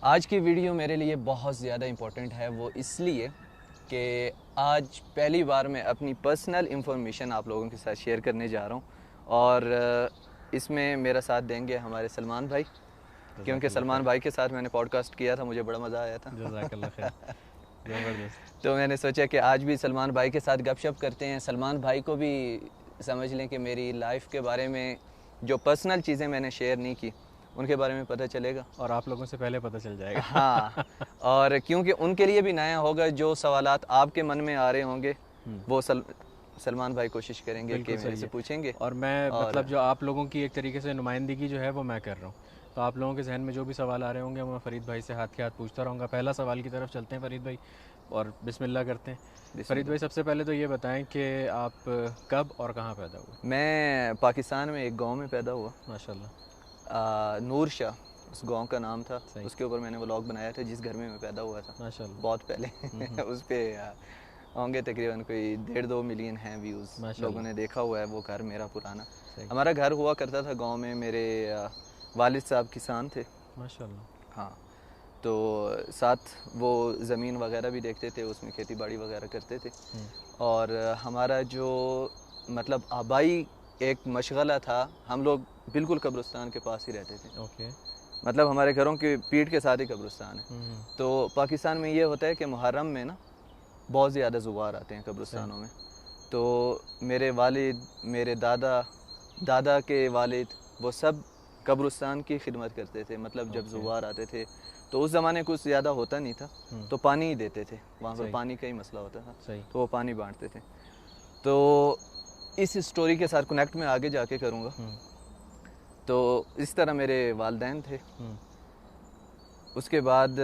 आज की वीडियो मेरे लिए बहुत ज़्यादा इम्पोर्टेंट है, वो इसलिए कि आज पहली बार मैं अपनी पर्सनल इन्फॉर्मेशन आप लोगों के साथ शेयर करने जा रहा हूँ और इसमें मेरा साथ देंगे हमारे सलमान भाई, क्योंकि सलमान भाई के साथ मैंने पॉडकास्ट किया था, मुझे बड़ा मज़ा आया था। जज़ाकल्लाह खैर। ज़बरदस्त। तो मैंने सोचा कि आज भी सलमान भाई के साथ गपशप करते हैं। सलमान भाई को भी समझ लें कि मेरी लाइफ के बारे में जो पर्सनल चीज़ें मैंने शेयर नहीं की उनके बारे में पता चलेगा और आप लोगों से पहले पता चल जाएगा। हाँ, और क्योंकि उनके लिए भी नया होगा, जो सवालात आपके मन में आ रहे होंगे वो सलमान भाई कोशिश करेंगे कि मेरे से पूछेंगे। और मैं मतलब जो आप लोगों की एक तरीके से नुमाइंदगी जो है वो मैं कर रहा हूँ, तो आप लोगों के जहन में जो भी सवाल आ रहे होंगे मैं फरीद भाई से हाथ के हाथ पूछता रहूँगा। पहला सवाल की तरफ चलते हैं फरीद भाई और बिस्मिल्लाह करते हैं। फरीद भाई सबसे पहले तो ये बताएं कि आप कब और कहाँ पैदा हुए? मैं पाकिस्तान में एक गांव में पैदा हुआ, माशाल्लाह। नूर शाह उस गांव का नाम था। उसके ऊपर मैंने व्लॉग बनाया था जिस घर में मैं पैदा हुआ था, माशाल्लाह, बहुत पहले। उस पर होंगे तकरीबन कोई 1.5-2 मिलियन हैं व्यूज़, लोगों ने देखा हुआ है वो घर मेरा पुराना। हमारा घर हुआ करता था गांव में, मेरे वालिद साहब किसान थे माशाल्लाह। हाँ, तो साथ वो ज़मीन वगैरह भी देखते थे, उसमें खेती बाड़ी वगैरह करते थे। और हमारा जो मतलब आबाई एक मशगला था, हम लोग बिल्कुल कब्रिस्तान के पास ही रहते थे। ओके। मतलब हमारे घरों के पीठ के साथ ही कब्रिस्तान है। तो पाकिस्तान में ये होता है कि मुहर्रम में ना बहुत ज़्यादा ज़ुवार आते हैं कब्रिस्तानों में। तो मेरे वालिद, मेरे दादा के वालिद, वो सब कब्रिस्तान की खिदमत करते थे। मतलब जब ज़ुवार आते थे तो उस ज़माने कुछ ज़्यादा होता नहीं था, तो पानी ही देते थे वहाँ पर, पानी का ही मसला होता था, तो वो पानी बांटते थे। तो इस स्टोरी के साथ कनेक्ट में आगे जाके करूँगा। तो इस तरह मेरे वालिदैन थे। उसके बाद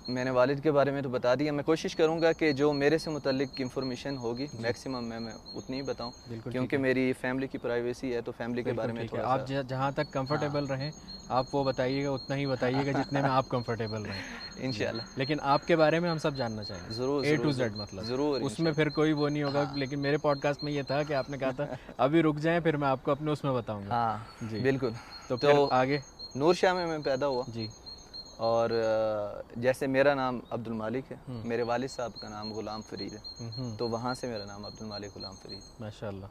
मैंने वालिद के बारे में तो बता दिया। मैं कोशिश करूंगा कि जो मेरे से मुतल्लिक इंफॉर्मेशन होगी मैक्सिमम मैं उतनी ही बताऊं, क्योंकि मेरी फैमिली की प्राइवेसी है, तो फैमिली के बारे में थोड़ा सा आप जहाँ तक कंफर्टेबल रहें आप वो बताइएगा, उतना ही बताइएगा जितने में आप कंफर्टेबल रहें इंशाल्लाह। लेकिन आपके बारे में हम सब जानना चाहेंगे ज़रूर, A to Z, मतलब ज़रूर, उसमें फिर कोई वो नहीं होगा। लेकिन मेरे पॉडकास्ट में ये था कि आपने कहा था अभी रुक जाएं, फिर मैं आपको अपने उसमें बताऊंगा। हाँ जी बिल्कुल। तो फिर आगे नूर शाह में मैं पैदा हुआ जी। और जैसे मेरा नाम अब्दुल मालिक है, मेरे वालिद साहब का नाम गुलाम फरीद है, तो वहाँ से मेरा नाम अब्दुल मालिक गुलाम फरीद। माशाल्लाह।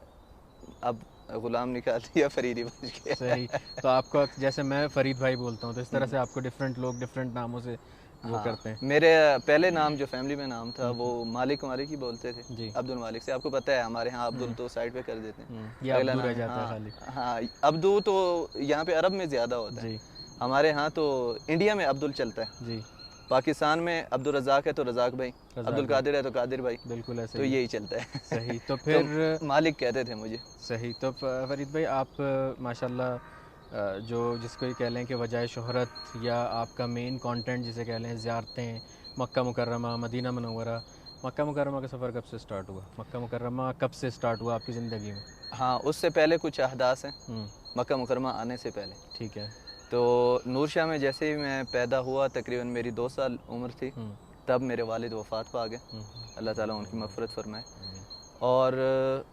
अब गुलाम निकाल दिया, फरीद ही बच गया। सही। तो आपको जैसे मैं फरीद भाई बोलता हूँ तो इस तरह से आपको डिफरेंट लोग डिफरेंट नामों से वो करते हैं। मेरे पहले नाम जो फैमिली में नाम था वो मालिक ही बोलते थे, अब्दुल मालिक से। आपको पता है हमारे यहाँ अब्दुल तो साइड पे कर देते हैं, अगला नाम रह जाता है खाली। हाँ, अब्दू तो यहाँ पे अरब में ज़्यादा होता है, हमारे यहाँ तो इंडिया में अब्दुल चलता है जी। पाकिस्तान में अब्दुल रज़ाक है तो रज़ाक भाई, अब्दुल कादिर है तो कादिर भाई, बिल्कुल ऐसे तो यही चलता है। सही। तो फिर तो मालिक कहते थे मुझे। सही। तो फरीद भाई आप माशाल्लाह जो जिसको ये कह लें कि वजह शोहरत या आपका मेन कंटेंट जिसे कह लें ज़ियारतें, मक्का मुकर्रमा, मदीना मुनव्वरा। मक्का मुकर्रमा का सफ़र कब से स्टार्ट हुआ? मक्का मुकर्रमा कब से स्टार्ट हुआ आपकी ज़िंदगी में? हाँ, उससे पहले कुछ अहदास हैं मक्का मुकर्रमा आने से पहले। ठीक है। तो नूर शाह में जैसे ही मैं पैदा हुआ, तकरीबन मेरी 2 साल उम्र थी, तब मेरे वालिद वफ़ात पा गए, अल्लाह ताला उनकी मग़फ़िरत फरमाए। और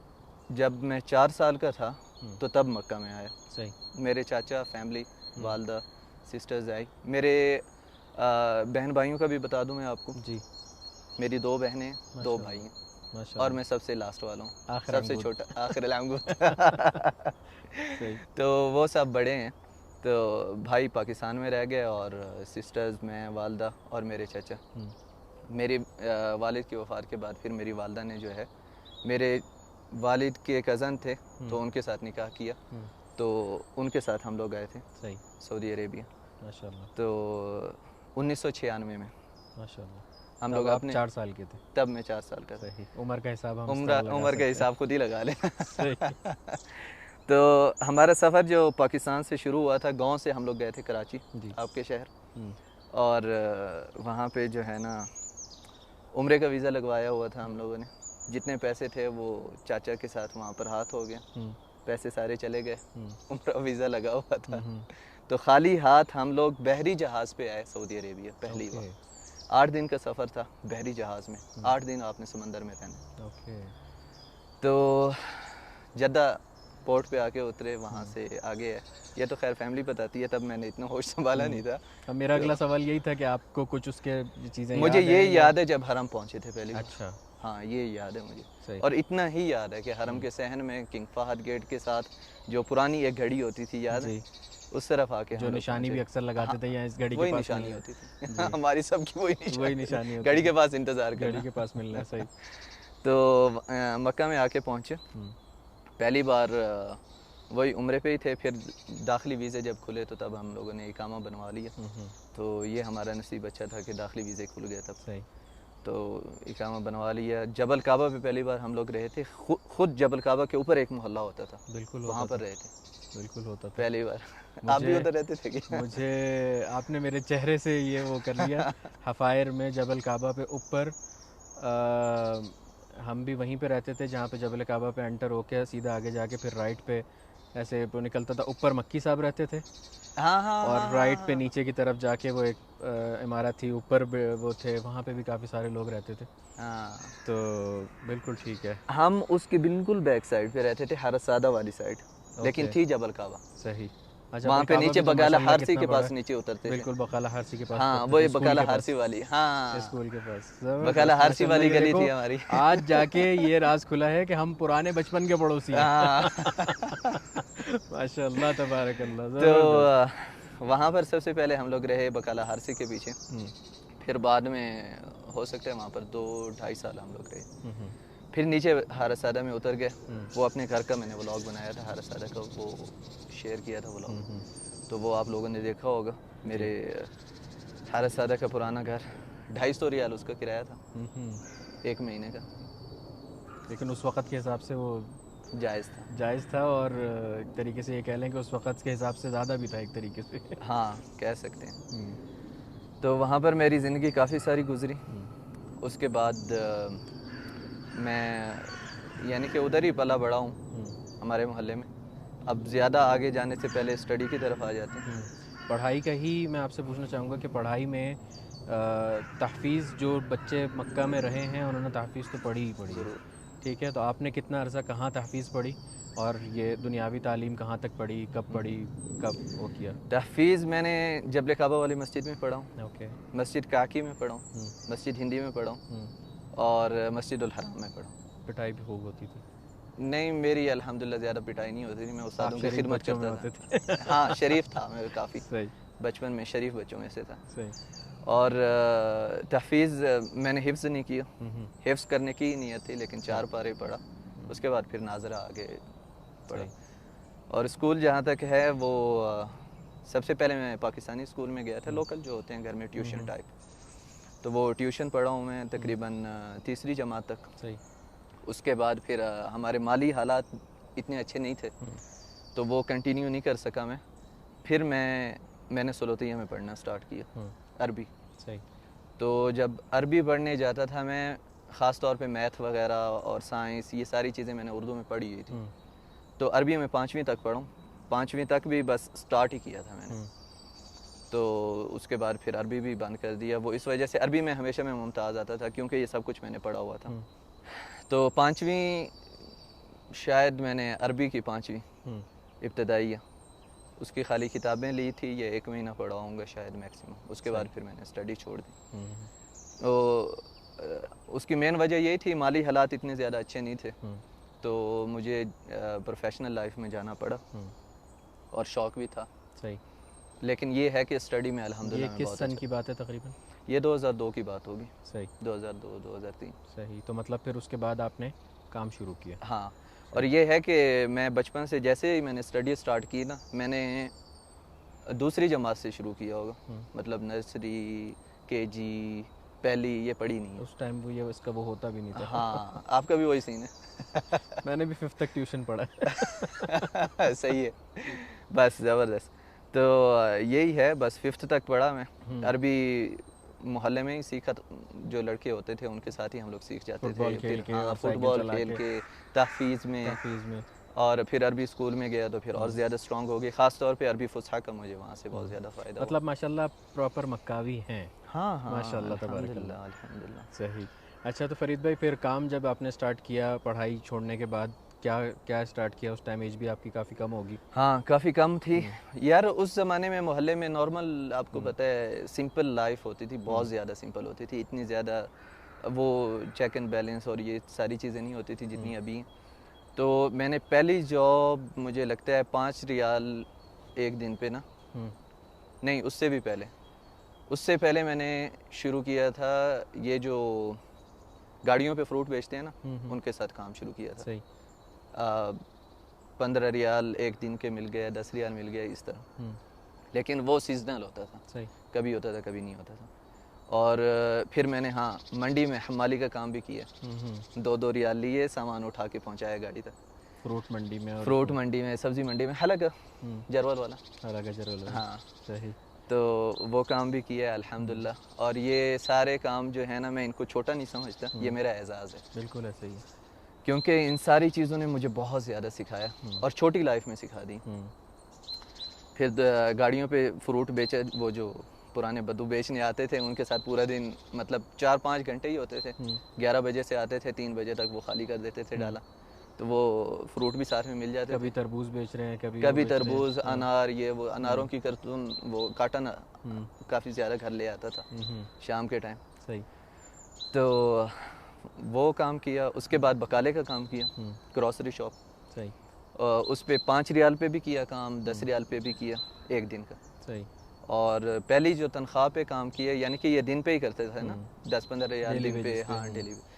जब मैं 4 साल का था तो तब मक्का में आया। सही। मेरे चाचा, फैमिली, वालदा, सिस्टर्स आई। मेरे बहन भाइयों का भी बता दूं मैं आपको जी। मेरी 2 बहनें, 2 भाई हैं और मैं सबसे लास्ट वाला हूँ, सबसे छोटा, आखिर तो वो सब बड़े हैं। तो भाई पाकिस्तान में रह गए और सिस्टर्स, मैं, वालदा और मेरे चाचा। मेरे वालिद की वफ़ात के बाद फिर मेरी वालदा ने जो है, मेरे वालिद के कज़न थे तो उनके साथ निकाह किया, तो उनके साथ हम लोग गए थे सही सऊदी अरेबिया। माशाल्लाह। तो 1996 में माशाल्लाह हम लोग अपने 4 साल के थे तब मैं 4 साल का था। सही। उम्र का हिसाब हम उम्र का हिसाब खुद ही लगा लेना। तो हमारा सफ़र जो पाकिस्तान से शुरू हुआ था, गांव से हम लोग गए थे कराची, आपके शहर, और वहाँ पे जो है ना उम्रे का वीज़ा लगवाया हुआ था हम लोगों ने। जितने पैसे थे वो चाचा के साथ वहाँ पर हाथ हो गया, पैसे सारे चले गए, उम्रा वीज़ा लगा हुआ था। तो खाली हाथ हम लोग बहरी जहाज़ पे आए सऊदी अरेबिया पहली बार। 8 दिन का सफ़र था बहरी जहाज़ में, 8 दिन आपने समंदर में रहना। तो जद्दा पोर्ट पे आके उतरे, वहाँ से आगे है। ये तो खैर फैमिली बताती है, तब मैंने इतना होश संभाला नहीं था। अब मेरा अगला सवाल यही था कि आपको कुछ उसके चीज़ें मुझे याद ये हैं याद है जब हरम पहुँचे थे पहली बार। अच्छा, हाँ ये याद है मुझे। सही। और इतना ही याद है कि हरम के सहन में किंग फहद गेट के साथ जो पुरानी एक घड़ी होती थी, याद है, उस तरफ आके जो निशानी भी अक्सर लगाते थे, या इस घड़ी के वही पास निशानी होती थी। हमारी सबकी वही निशानी होती घड़ी थी, के पास इंतज़ार करना, घड़ी के पास मिलना है, सही। तो मक्का में आके पहुँचे पहली बार, वही उम्रे पे ही थे। फिर दाखिली वीज़े जब खुले तो तब हम लोगों ने इकामा बनवा लिया। तो ये हमारा नसीब अच्छा था कि दाखिली वीज़े खुल गए तब। सही। तो इकामा बनवा लिया। जबल काबा पे पहली बार हम लोग रहे थे। खुद जबल काबा के ऊपर एक मोहल्ला होता था, बिल्कुल वहाँ पर रहे थे, बिल्कुल होता था पहली बार। आप भी उधर रहते थे क्या? मुझे आपने मेरे चेहरे से ये वो कर लिया। हफ़ायर में जबल काबा पे ऊपर हम भी वहीं पे रहते थे जहाँ पे जबल काबा पे एंटर होके सीधा आगे जाके फिर राइट पे ऐसे वो निकलता था। ऊपर मक्की साहब रहते थे, हाँ और राइट पे नीचे की तरफ जाके वो एक इमारत थी, ऊपर वो थे, वहाँ पे भी काफ़ी सारे लोग रहते थे। हाँ। तो बिल्कुल ठीक है। हम उसके बिल्कुल बैक साइड पे रहते थे, हरसादा वाली साइड, लेकिन थी जबल काबा। सही। वहाँ पे नीचे बकाला हारसी के पास नीचे उतरते थे। बिल्कुल बकाला हारसी के पास। हाँ वो बकाला हारसी वाली, हाँ स्कूल के पास बकाला हारसी वाली गली थी हमारी। आज जाके ये राज खुला है कि हम पुराने बचपन के पड़ोसी हैं। माशाल्लाह तबारकल्लाह। तो वहाँ पर सबसे पहले हम लोग रहे बकाला हारसी के पीछे। फिर बाद में हो सकता है वहाँ पर 2-2.5 साल हम लोग रहे। फिर नीचे हारसादा में उतर गए। वो अपने घर का मैंने व्लॉग बनाया था हारसादा का, वो शेयर किया था व्लॉग, तो वो आप लोगों ने देखा होगा। मेरे हारसादा का पुराना घर 250 रियाल उसका किराया था 1 महीने का, लेकिन उस वक़्त के हिसाब से वो जायज़ था और एक तरीके से ये कह लें कि उस वक़्त के हिसाब से ज़्यादा भी था एक तरीके से। हाँ, कह सकते हैं। तो वहाँ पर मेरी ज़िंदगी काफ़ी सारी गुजरी। उसके बाद मैं यानी कि उधर ही पला बड़ा हूँ हमारे मोहल्ले में। अब ज़्यादा आगे जाने से पहले स्टडी की तरफ आ जाते हैं। पढ़ाई का ही मैं आपसे पूछना चाहूँगा कि पढ़ाई में तहफ़ीज़ जो बच्चे मक्का में रहे हैं उन्होंने तहफ़ीज़ तो पढ़ी ही पढ़ी, ठीक है। तो आपने कितना अर्सा कहाँ तहफ़ीज़ पढ़ी और ये दुनियावी तालीम कहाँ तक पढ़ी, कब पढ़ी, कब वो किया? तहफ़ीज़ मैंने जबल काबा वाली मस्जिद में पढ़ा हूँ, ओके, मस्जिद काकी में पढ़ा हूँ, मस्जिद हिंदी में पढ़ा हूँ और मस्जिद उल हराम में पढ़ा हूँ। पिटाई भी खूब होती थी? नहीं, मेरी अल्हम्दुलिल्लाह ज़्यादा पिटाई नहीं होती थी, मैं उस्तादों की खिदमत करता था। हाँ शरीफ था मैं काफ़ी, सही, बचपन में शरीफ बच्चों में से था। सही। और तहफ़ीज़ मैंने हिफ्ज़ नहीं किया, हिफ्ज़ करने की ही नीयत थी, लेकिन 4 पारे पढ़ा। उसके बाद फिर नाज़रा आगे पढ़ा। और स्कूल जहाँ तक है वो सबसे पहले मैं पाकिस्तानी स्कूल में गया था, लोकल जो होते हैं घर में ट्यूशन टाइप, तो वो ट्यूशन पढ़ा हूँ मैं तकरीबन 3री जमात तक। सही। उसके बाद फिर हमारे माली हालात इतने अच्छे नहीं थे तो वो कंटिन्यू नहीं कर सका मैं। फिर मैंने सुलूतिया में पढ़ना स्टार्ट किया, अरबी। सही। तो जब अरबी पढ़ने जाता था मैं, ख़ास तौर पे मैथ वगैरह और साइंस, ये सारी चीज़ें मैंने उर्दू में पढ़ी हुई थी। तो अरबी में 5वीं तक पढ़ा हूँ, 5वीं तक भी बस स्टार्ट ही किया था मैंने। तो उसके बाद फिर अरबी भी बंद कर दिया। वो इस वजह से अरबी में हमेशा मैं मुमताज़ आता था क्योंकि ये सब कुछ मैंने पढ़ा हुआ था। तो 5वीं शायद मैंने अरबी की 5वीं इब्तदाइया उसकी खाली किताबें ली थी, ये 1 महीना पढ़ा होऊंगा शायद मैक्सिमम। उसके बाद फिर मैंने स्टडी छोड़ दी। तो उसकी मेन वजह यही थी, माली हालात इतने ज़्यादा अच्छे नहीं थे तो मुझे प्रोफेशनल लाइफ में जाना पड़ा और शौक़ भी था। सही। लेकिन ये है कि स्टडी में अल्हम्दुलिल्लाह ये किस सन की बात है तकरीबन? ये 2002 की बात होगी। सही। 2002-2003। सही। तो मतलब फिर उसके बाद आपने काम शुरू किया? हाँ, और ये है कि मैं बचपन से जैसे ही मैंने स्टडी स्टार्ट की ना, मैंने 2री जमात से शुरू किया होगा, मतलब नर्सरी, KG, पहली ये पढ़ी नहीं है उस टाइम। वो ये इसका वो होता भी नहीं था। हाँ, आपका भी वही सीन है। मैंने भी 5th तक ट्यूशन पढ़ा। सही है, बस ज़बरदस्त। तो यही है, बस 5th तक पढ़ा मैं। अरबी मोहल्ले में ही सीखा, जो लड़के होते थे उनके साथ ही हम लोग सीख जाते थे। फुटबॉल खेल के तहफ़ीज़ में और फिर अरबी स्कूल में गया तो फिर और ज़्यादा स्ट्रॉन्ग हो गई। ख़ास तौर पे अरबी फुसहा का मुझे वहाँ से बहुत ज़्यादा फ़ायदा मतलब माशाल्लाह प्रॉपर मक्कावी हैं। हाँ हाँ माशाल्लाह अल्हम्दुलिल्लाह। सही। अच्छा, तो फरीद भाई फिर काम जब आपने स्टार्ट किया पढ़ाई छोड़ने के बाद, क्या क्या स्टार्ट किया उस टाइम? एज भी आपकी काफ़ी कम होगी। हाँ, काफ़ी कम थी यार। उस ज़माने में मोहल्ले में नॉर्मल, आपको पता है, सिंपल लाइफ होती थी, बहुत ज़्यादा सिंपल होती थी। इतनी ज़्यादा वो चेक एंड बैलेंस और ये सारी चीज़ें नहीं होती थी जितनी अभी हैं। तो मैंने पहली जॉब, मुझे लगता है 5 रियाल एक दिन पे ना, नहीं उससे पहले मैंने शुरू किया था ये जो गाड़ियों पे फ्रूट बेचते हैं ना, उनके साथ काम शुरू किया था। सही। 15 रियाल एक दिन के मिल गए, 10 रियाल मिल गए, इस तरह। लेकिन वो सीजनल होता था। सही। कभी होता था, कभी नहीं होता था। और फिर मैंने मंडी में हमाली का काम भी किया। 2-2 रियाल लिए, सामान उठा के पहुंचाया गाड़ी तक। फ्रूट मंडी में? और फ्रूट मंडी में, सब्जी मंडी में, हलका जरवल वाला। हाँ, सही। तो वो काम भी किया अल्हम्दुलिल्लाह। और ये सारे काम जो है ना, मैं इनको छोटा नहीं समझता, ये मेरा एजाज़ है। बिल्कुल ऐसे ही है, क्योंकि इन सारी चीज़ों ने मुझे बहुत ज़्यादा सिखाया और छोटी लाइफ में सिखा दी। फिर गाड़ियों पे फ्रूट बेचे, वो जो पुराने बद्दू बेचने आते थे, उनके साथ पूरा दिन, मतलब 4-5 घंटे ही होते थे। 11 बजे से आते थे, 3 बजे तक वो खाली कर देते थे डाला। तो वो फ्रूट भी साथ में मिल जाते थे। कभी तरबूज बेच रहे हैं, कभी तरबूज, अनार, ये वो अनारों की कार्टून, वो कार्टन काफ़ी ज़्यादा घर ले आता था शाम के टाइम। सही। तो वो काम किया। उसके बाद बकाले का काम किया, ग्रॉसरी शॉप। सही। उस पे 5 रियाल पे भी किया काम, 10 रियाल पे भी किया एक दिन का। सही। और पहली जो तनख्वाह पे काम किया, यानी कि ये दिन पे ही करते थे ना, 10-15 रियाल दिन पे, हाँ डेली पे।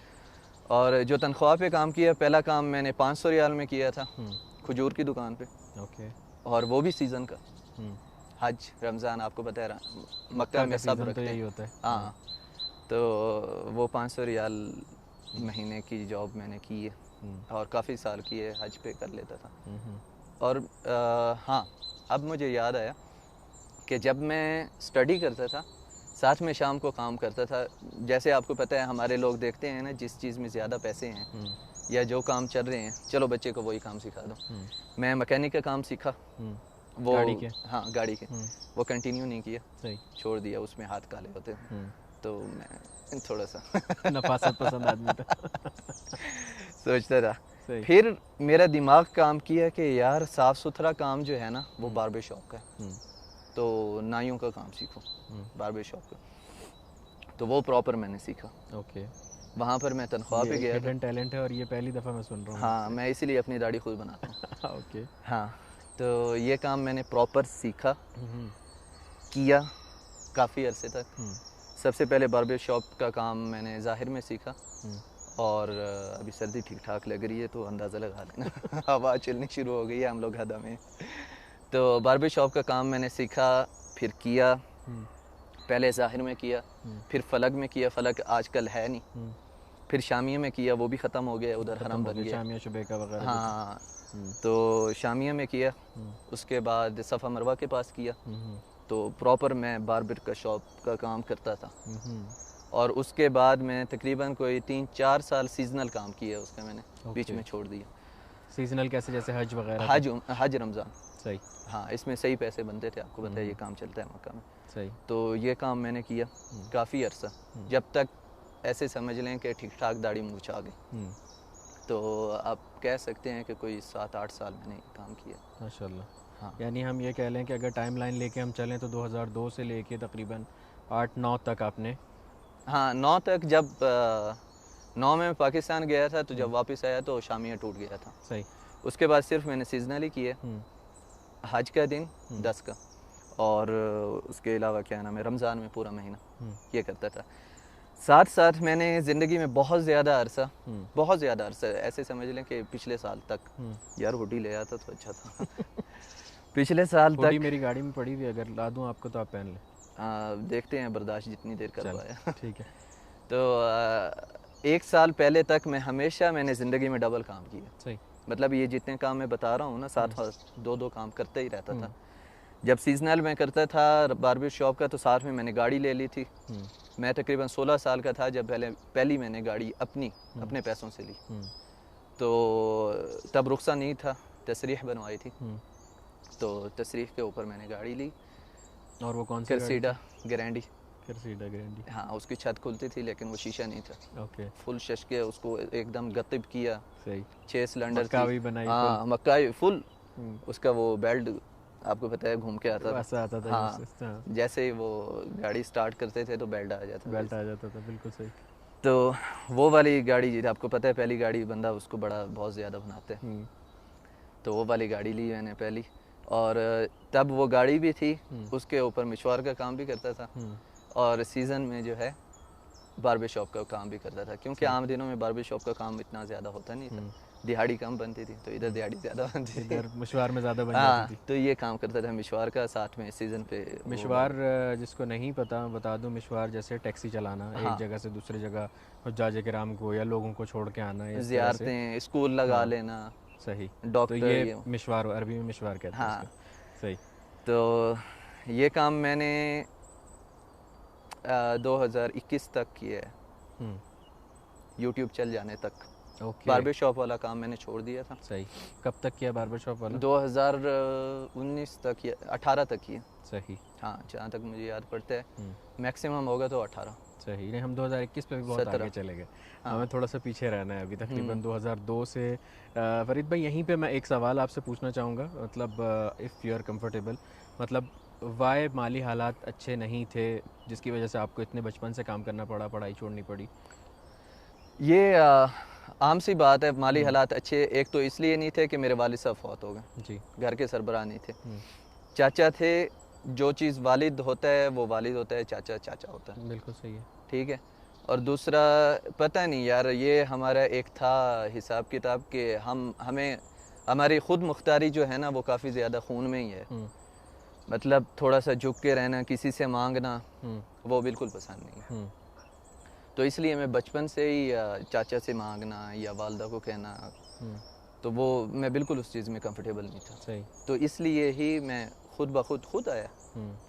और जो तनख्वाह पे काम किया, पहला काम मैंने 500 रियाल में किया था, खजूर की दुकान पे। ओके। और वो भी सीज़न का। हज, रमज़ान, आपको पता है मक्का में सब रखते हैं। होता है। हाँ, तो वो 500 रियाल महीने की जॉब मैंने की है और काफ़ी साल की है, हज पे कर लेता था। और हाँ, अब मुझे याद आया कि जब मैं स्टडी करता था, साथ में शाम को काम करता था। जैसे आपको पता है, हमारे लोग देखते हैं ना, जिस चीज़ में ज़्यादा पैसे हैं या जो काम चल रहे हैं, चलो बच्चे को वही काम सिखा दो। मैं मैकेनिक का काम सीखा, वो गाड़ी के? हाँ, गाड़ी के। वो कंटिन्यू नहीं किया। सही। छोड़ दिया, उसमें हाथ काले होते हैं। तो मैं थोड़ा सा नफासत पसंद आदमी था। सोचता था। फिर मेरा दिमाग काम किया कि यार साफ़ सुथरा काम जो है ना, वो बार्बर शॉप का है। तो नाइयों का काम सीखो, बार्बर शॉप का। तो वो प्रॉपर मैंने सीखा। ओके। वहाँ पर मैं तनख्वाह पे गया। हिडन टैलेंट है और ये पहली दफ़ा मैं सुन रहा हूँ। हाँ, मैं इसीलिए अपनी दाढ़ी खुद बनाता हूँ। ओके। हाँ, तो ये काम मैंने प्रॉपर सीखा, किया काफ़ी अरसे तक। सबसे पहले बार्बर शॉप का काम मैंने ज़ाहिर में सीखा। और अभी सर्दी ठीक ठाक लग रही है, तो अंदाज़ा लगा लेना हवा चलनी शुरू हो गई है, हम लोग हदा में। तो बार्बर शॉप का काम मैंने सीखा, फिर किया। पहले ज़ाहिर में किया, फिर फलक में किया, फलक आजकल है नहीं। फिर शामिया में किया, वो भी ख़त्म हो गया, उधर हरम बन गया, शामिया शुबेका वगैरह। हाँ, तो शामिया में किया। उसके बाद सफ़ा मरवा के पास किया। तो प्रॉपर मैं बार्बर का शॉप का काम करता था। और उसके बाद मैं तकरीबन कोई 3-4 साल सीजनल काम किया उसका मैंने, बीच में छोड़ दिया। सीजनल कैसे? जैसे हज वगैरह? हज रमज़ान। सही। हाँ, इसमें सही पैसे बनते थे, आपको पता है, ये काम चलता है मक्का में। सही। तो ये काम मैंने किया काफ़ी अरसा, जब तक ऐसे समझ लें कि ठीक ठाक दाढ़ी मूंछ आ गई। तो आप कह सकते हैं कि कोई 7-8 साल मैंने काम किया। माशाल्लाह। हाँ, यानी हम ये कह लें कि अगर टाइम लाइन लेके हम चलें तो 2002 से लेके तकरीबन 8-9 तक आपने? हाँ, 9 तक। जब 9 में पाकिस्तान गया था, तो जब वापस आया तो शामिया टूट गया था। सही। उसके बाद सिर्फ मैंने सीजनली किए, हज का दिन 10 का, और उसके अलावा क्या नाम है, रमज़ान में पूरा महीना ये करता था। साथ साथ मैंने ज़िंदगी में बहुत ज़्यादा अरसा ऐसे समझ लें कि पिछले साल तक, यार हुडी ले आता तो अच्छा था पिछले साल तक मेरी गाड़ी में पड़ी हुई, अगर ला दूं आपको तो आप पहन लें। देखते हैं बर्दाश्त जितनी देर कर पाया। ठीक है। तो 1 साल पहले तक मैंने ज़िंदगी में डबल काम किया। सही। मतलब ये जितने काम मैं बता रहा हूँ ना, साथ 2-2 काम करते ही रहता था। जब सीजनल में करता था बार्बर शॉप का, तो साथ में मैंने गाड़ी ले ली थी। मैं तकरीबन 16 साल का था जब पहली मैंने गाड़ी अपने पैसों से ली। तो तब रुख्सा नहीं था, तसरीह बनवाई थी। तो तसरीह के ऊपर मैंने गाड़ी ली। और वो कौन सी? कर्सीडा ग्रैंडी। करसीडा ग्रैंडी। हाँ, उसकी छत खुलती थी लेकिन वो शीशा नहीं था। ओके। फुल शश के उसको एकदम गतिब किया। सही। 6 सिलेंडर मक्का थी। भी बनाई हाँ, फुल। मक्का फुल। उसका वो बेल्ट आपको पता है घूम के आता था। वैसा आता था हाँ, हाँ। जैसे ही वो गाड़ी स्टार्ट करते थे तो बेल्ट आ जाता था। बेल्ट आ जाता था, बिल्कुल सही। तो वो वाली गाड़ी आपको पता है, पहली गाड़ी बंदा उसको बड़ा बहुत ज़्यादा बनाते हैं। तो वो वाली गाड़ी ली मैंने पहली, और तब वो गाड़ी भी थी, उसके ऊपर मशवार का काम भी करता था, और सीज़न में जो है बार्बर शॉप का काम भी करता था, क्योंकि आम दिनों में बार्बर शॉप का काम इतना ज़्यादा होता नहीं था, दिहाड़ी कम बनती थी, तो इधर दिहाड़ी ज़्यादा बनती थी, इधर मशवार में ज़्यादा बन हाँ, जाती थी। तो ये काम करता था मशवार का, साथ में सीज़न पे मशवार जिसको नहीं पता बता दूं, मशवार जैसे टैक्सी चलाना, हाँ, एक जगह से दूसरी जगह हुज्जाज किराम को या लोगों को छोड़ के आना, इस तरह से ज़ियारतें, स्कूल लगा लेना। सही। डॉक्टर, तो ये मशवार, अरबी में मशवार कहते हैं हाँ, इसको। सही। तो ये काम मैंने 2021 तक किया है, यूट्यूब चल जाने तक। ओके। बार्बर शॉप वाला काम मैंने छोड़ दिया था। सही। कब तक किया बार्बर शॉप वाला? 2019 तक या 18 तक किया। सही। हाँ, जहाँ तक मुझे याद पड़ता है, मैक्सिमम होगा तो 18। सही। नहीं, हम 2021 पे भी बहुत आगे चले गए। हाँ। हमें थोड़ा सा पीछे रहना है अभी, तकरीबन 2002 से। फरीद भाई, यहीं पे मैं एक सवाल आपसे पूछना चाहूँगा, मतलब इफ़ यू आर कंफर्टेबल, मतलब वाई माली हालात अच्छे नहीं थे जिसकी वजह से आपको इतने बचपन से काम करना पड़ा, पढ़ाई छोड़नी पड़ी? ये आम सी बात है, माली हालात अच्छे एक तो इसलिए नहीं थे कि मेरे वालिद साहब फौत हो गए जी, घर के सरबराह नहीं थे। चाचा थे, जो चीज़ वालिद होता है वो वालिद होता है, चाचा चाचा होता है। बिल्कुल सही है। ठीक है। और दूसरा, पता नहीं यार, ये हमारा एक था हिसाब किताब के हमें हमारी ख़ुद मुख्तारी जो है ना, वो काफ़ी ज़्यादा खून में ही है। मतलब थोड़ा सा झुक के रहना, किसी से मांगना, वो बिल्कुल पसंद नहीं है। तो इसलिए मैं बचपन से ही चाचा से मांगना या वालदा को कहना, तो वो मैं बिल्कुल उस चीज़ में कंफर्टेबल नहीं था। सही। तो इसलिए ही मैं खुद ब खुद आया।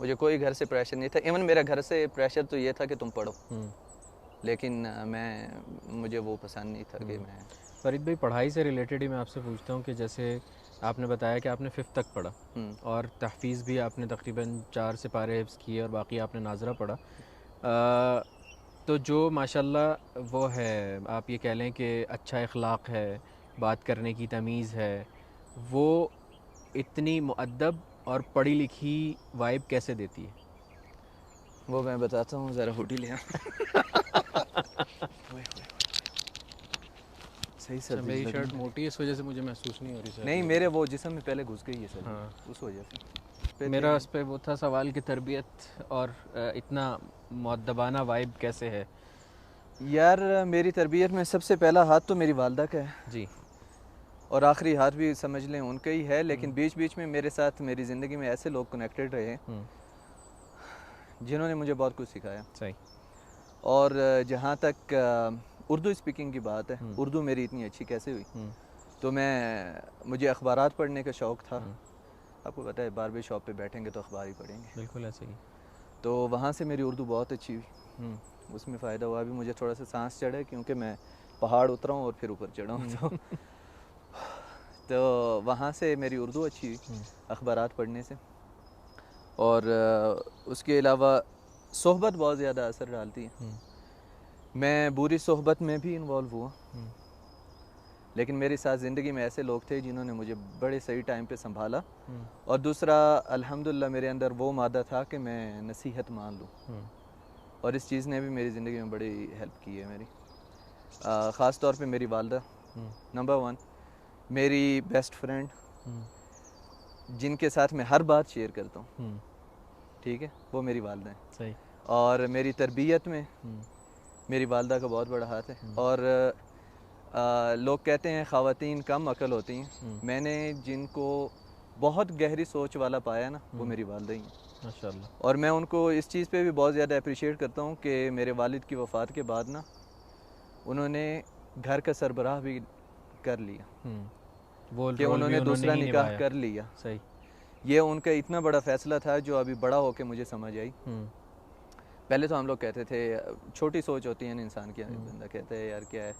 मुझे कोई घर से प्रेशर नहीं था। इवन मेरा घर से प्रेशर तो ये था कि तुम पढ़ो, लेकिन मुझे वो पसंद नहीं था कि मैं। फरीद भाई, पढ़ाई से रिलेटेड ही मैं आपसे पूछता हूँ कि जैसे आपने बताया कि आपने 5th तक पढ़ा, और तहफ़ीज़ भी आपने तकरीबन 4 सिपारे हिफ्ज़ किए, और बाकी आपने नाज़रा पढ़ा। तो जो माशाल्लाह वो है, आप ये कह लें कि अच्छा इखलाक है, बात करने की तमीज़ है, वो इतनी मुअद्दब और पढ़ी लिखी वाइब कैसे देती है? वो मैं बताता हूँ, ज़रा हुडी ले सही सर। मेरी शर्ट मोटी है, इस वजह से मुझे महसूस नहीं हो रही सर। नहीं, मेरे वो जिस्म में पहले घुस गई है सर। हाँ, उस वजह से मेरा उस पर वो था सवाल कि तरबियत और इतना मुअद्दबाना वाइब कैसे है? यार, मेरी तरबियत में सबसे पहला हाथ तो मेरी वालदा का है जी, और आखिरी हाथ भी समझ लें उनका ही है, लेकिन बीच बीच में मेरे साथ मेरी ज़िंदगी में ऐसे लोग कनेक्टेड रहे जिन्होंने मुझे बहुत कुछ सिखाया। सही। और जहाँ तक उर्दू स्पीकिंग की बात है, उर्दू मेरी इतनी अच्छी कैसे हुई? तो मुझे अखबारात पढ़ने का शौक़ था। आपको पता है, बार्बर शॉप पे बैठेंगे तो अखबार ही पढ़ेंगे। बिल्कुल ऐसे ही। तो वहाँ से मेरी उर्दू बहुत अच्छी हुई। उसमें फ़ायदा हुआ भी, मुझे थोड़ा सा सांस चढ़ा क्योंकि मैं पहाड़ उतरा हूँ और फिर ऊपर चढ़ा हूँ। तो वहाँ से मेरी उर्दू अच्छी हुई अखबारात पढ़ने से। और उसके अलावा सोहबत बहुत ज़्यादा असर डालती है। मैं बुरी सोहबत में भी इन्वॉल्व हुआ, लेकिन मेरे साथ ज़िंदगी में ऐसे लोग थे जिन्होंने मुझे बड़े सही टाइम पे संभाला। और दूसरा, अल्हम्दुलिल्लाह मेरे अंदर वो मादा था कि मैं नसीहत मान लूँ, और इस चीज़ ने भी मेरी ज़िंदगी में बड़ी हेल्प की है मेरी। ख़ास तौर पे मेरी वालदा नंबर 1, मेरी बेस्ट फ्रेंड, जिनके साथ मैं हर बात शेयर करता हूँ, ठीक है, वो मेरी वालदा है। सही। और मेरी तरबियत में मेरी वालदा का बहुत बड़ा हाथ है। और लोग कहते हैं ख़वातीन कम अकल होती हैं, मैंने जिनको बहुत गहरी सोच वाला पाया ना, वो मेरी वालदा ही हैं माशाल्लाह। और मैं उनको इस चीज़ पे भी बहुत ज़्यादा अप्रिशिएट करता हूँ कि मेरे वालिद की वफ़ात के बाद ना, उन्होंने घर का सरबराह भी कर लिया, कि उन्होंने दूसरा निकाह कर लिया। सही। ये उनका इतना बड़ा फ़ैसला था जो अभी बड़ा होके मुझे समझ आई। पहले तो हम लोग कहते थे, छोटी सोच होती है ना इंसान की, बंदा कहता है यार क्या है,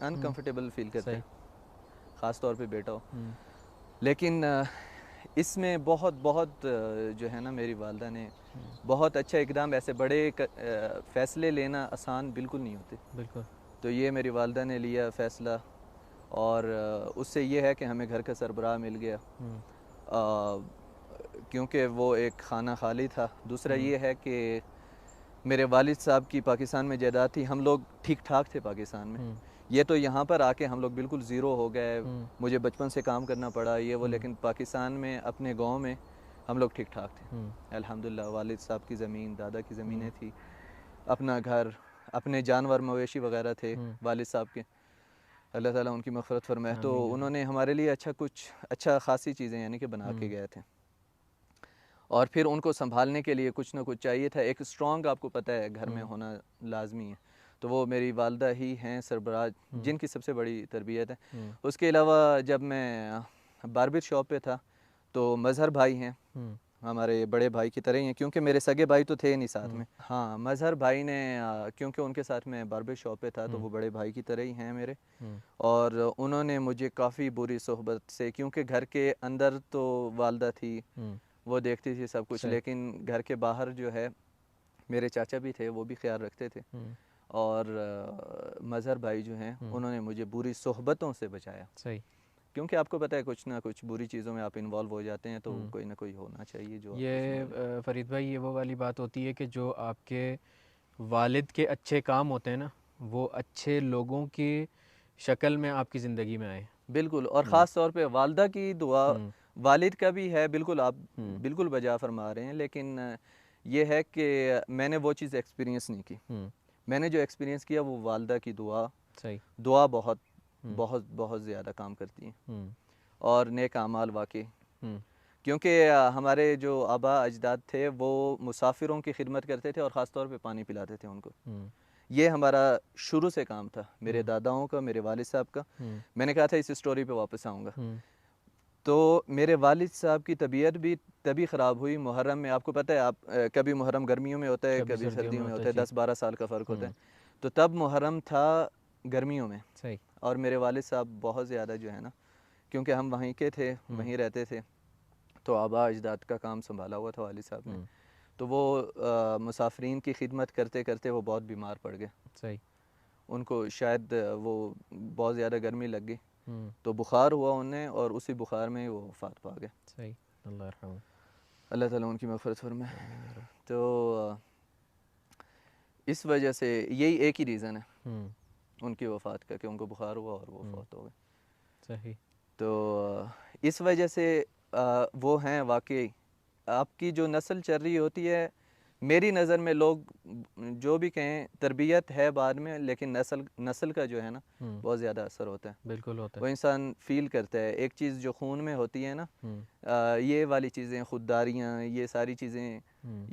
अनकंफर्टेबल फील करता है, ख़ास तौर पे बेटा हो। लेकिन इसमें बहुत बहुत जो है ना मेरी वालदा ने बहुत अच्छा इकदाम, ऐसे बड़े फ़ैसले लेना आसान बिल्कुल नहीं होते। बिल्कुल। तो ये मेरी वालदा ने लिया फ़ैसला, और उससे ये है कि हमें घर का सरबराह मिल गया, क्योंकि वो एक खाना खाली था। दूसरा ये है कि मेरे वालिद साहब की पाकिस्तान में जायदाद थी, हम लोग ठीक ठाक थे पाकिस्तान में। ये तो यहाँ पर आके हम लोग बिल्कुल ज़ीरो हो गए, मुझे बचपन से काम करना पड़ा ये वो, लेकिन पाकिस्तान में अपने गांव में हम लोग ठीक ठाक थे अल्हम्दुलिल्लाह। वालिद साहब की ज़मीन, दादा की ज़मीनें थी, अपना घर, अपने जानवर मवेशी वगैरह थे वालिद साहब के, अल्लाह ताला उनकी मग़फ़िरत फरमाए। तो उन्होंने हमारे लिए अच्छा ख़ासी चीज़ें यानी कि बना के गए थे, और फिर उनको संभालने के लिए कुछ ना कुछ चाहिए था। एक स्ट्रॉन्ग, आपको पता है, घर में होना लाजमी है। तो वो मेरी वालदा ही हैं सरबराज, जिनकी सबसे बड़ी तरबियत है। उसके अलावा जब मैं बारबर शॉप पे था तो मज़हर भाई हैं, हमारे बड़े भाई की तरह ही हैं, क्योंकि मेरे सगे भाई तो थे नहीं साथ में। हाँ, मज़हर भाई ने क्योंकि उनके साथ मैं बारबर शॉप पे था तो वो बड़े भाई की तरह ही हैं मेरे, और उन्होंने मुझे काफ़ी बुरी सोहबत से, क्योंकि घर के अंदर तो वालदा थी, वो देखती थी सब कुछ, लेकिन घर के बाहर जो है मेरे चाचा भी थे, वो भी ख्याल रखते थे, और मज़हर भाई जो हैं उन्होंने मुझे बुरी सोहबतों से बचाया। सही। क्योंकि आपको पता है कुछ ना कुछ बुरी चीज़ों में आप इन्वॉल्व हो जाते हैं, तो कोई ना कोई होना चाहिए जो ये फ़रीद भाई, ये वो वाली बात होती है कि जो आपके वालिद के अच्छे काम होते हैं ना, वो अच्छे लोगों की शक्ल में आपकी ज़िंदगी में आए। बिल्कुल, और ख़ास तौर पे वालदा की दुआ, वालिद का भी है, बिल्कुल आप बिल्कुल बजा फरमा रहे हैं, लेकिन ये है कि मैंने वो चीज़ एक्सपीरियंस नहीं की। मैंने जो एक्सपीरियंस किया वो वालदा की दुआ। सही। दुआ बहुत बहुत बहुत ज़्यादा काम करती है, और नेक आमाल वाकई, क्योंकि हमारे जो आबा अजदाद थे वो मुसाफिरों की खिदमत करते थे और ख़ास तौर पे पानी पिलाते थे उनको। ये हमारा शुरू से काम था, मेरे दादाओं का, मेरे वालिद साहब का। मैंने कहा था इस स्टोरी पे वापस आऊँगा। तो मेरे वालिद साहब की तबीयत भी तभी ख़राब हुई मुहर्रम में। आपको पता है, आप कभी मुहर्रम गर्मियों में होता है, कभी सर्दियों में होता है, 10-12 साल का फ़र्क होता है। तो तब मुहर्रम था गर्मियों में। सही। और मेरे वालिद साहब बहुत ज़्यादा जो है ना, क्योंकि हम वहीं के थे, वहीं रहते थे, तो आबा अजदाद का काम संभाला हुआ था वालिद साहब ने। तो वो मुसाफिरीन की खिदमत करते करते वो बहुत बीमार पड़ गए। सही। उनको शायद वो बहुत ज़्यादा गर्मी लग गई, तो बुखार हुआ उन्हें, और उसी बुखार में वो वफ़ात पा गए। सही। अल्लाह ताला उनकी मग़फ़िरत फरमाए। तो इस वजह से यही एक ही रीज़न है उनकी वफ़ात का, कि उनको बुखार हुआ और वो फौत हो गए। सही। तो इस वजह से वो हैं वाकई। आपकी जो नस्ल चल रही होती है, मेरी नज़र में लोग जो भी कहें, तरबियत है बाद में, लेकिन नस्ल का जो है ना बहुत ज़्यादा असर होता है। बिल्कुल होता है। वो इंसान फ़ील करता है, एक चीज़ जो खून में होती है ना, ये वाली चीज़ें, ख़ुददारियाँ, ये सारी चीज़ें,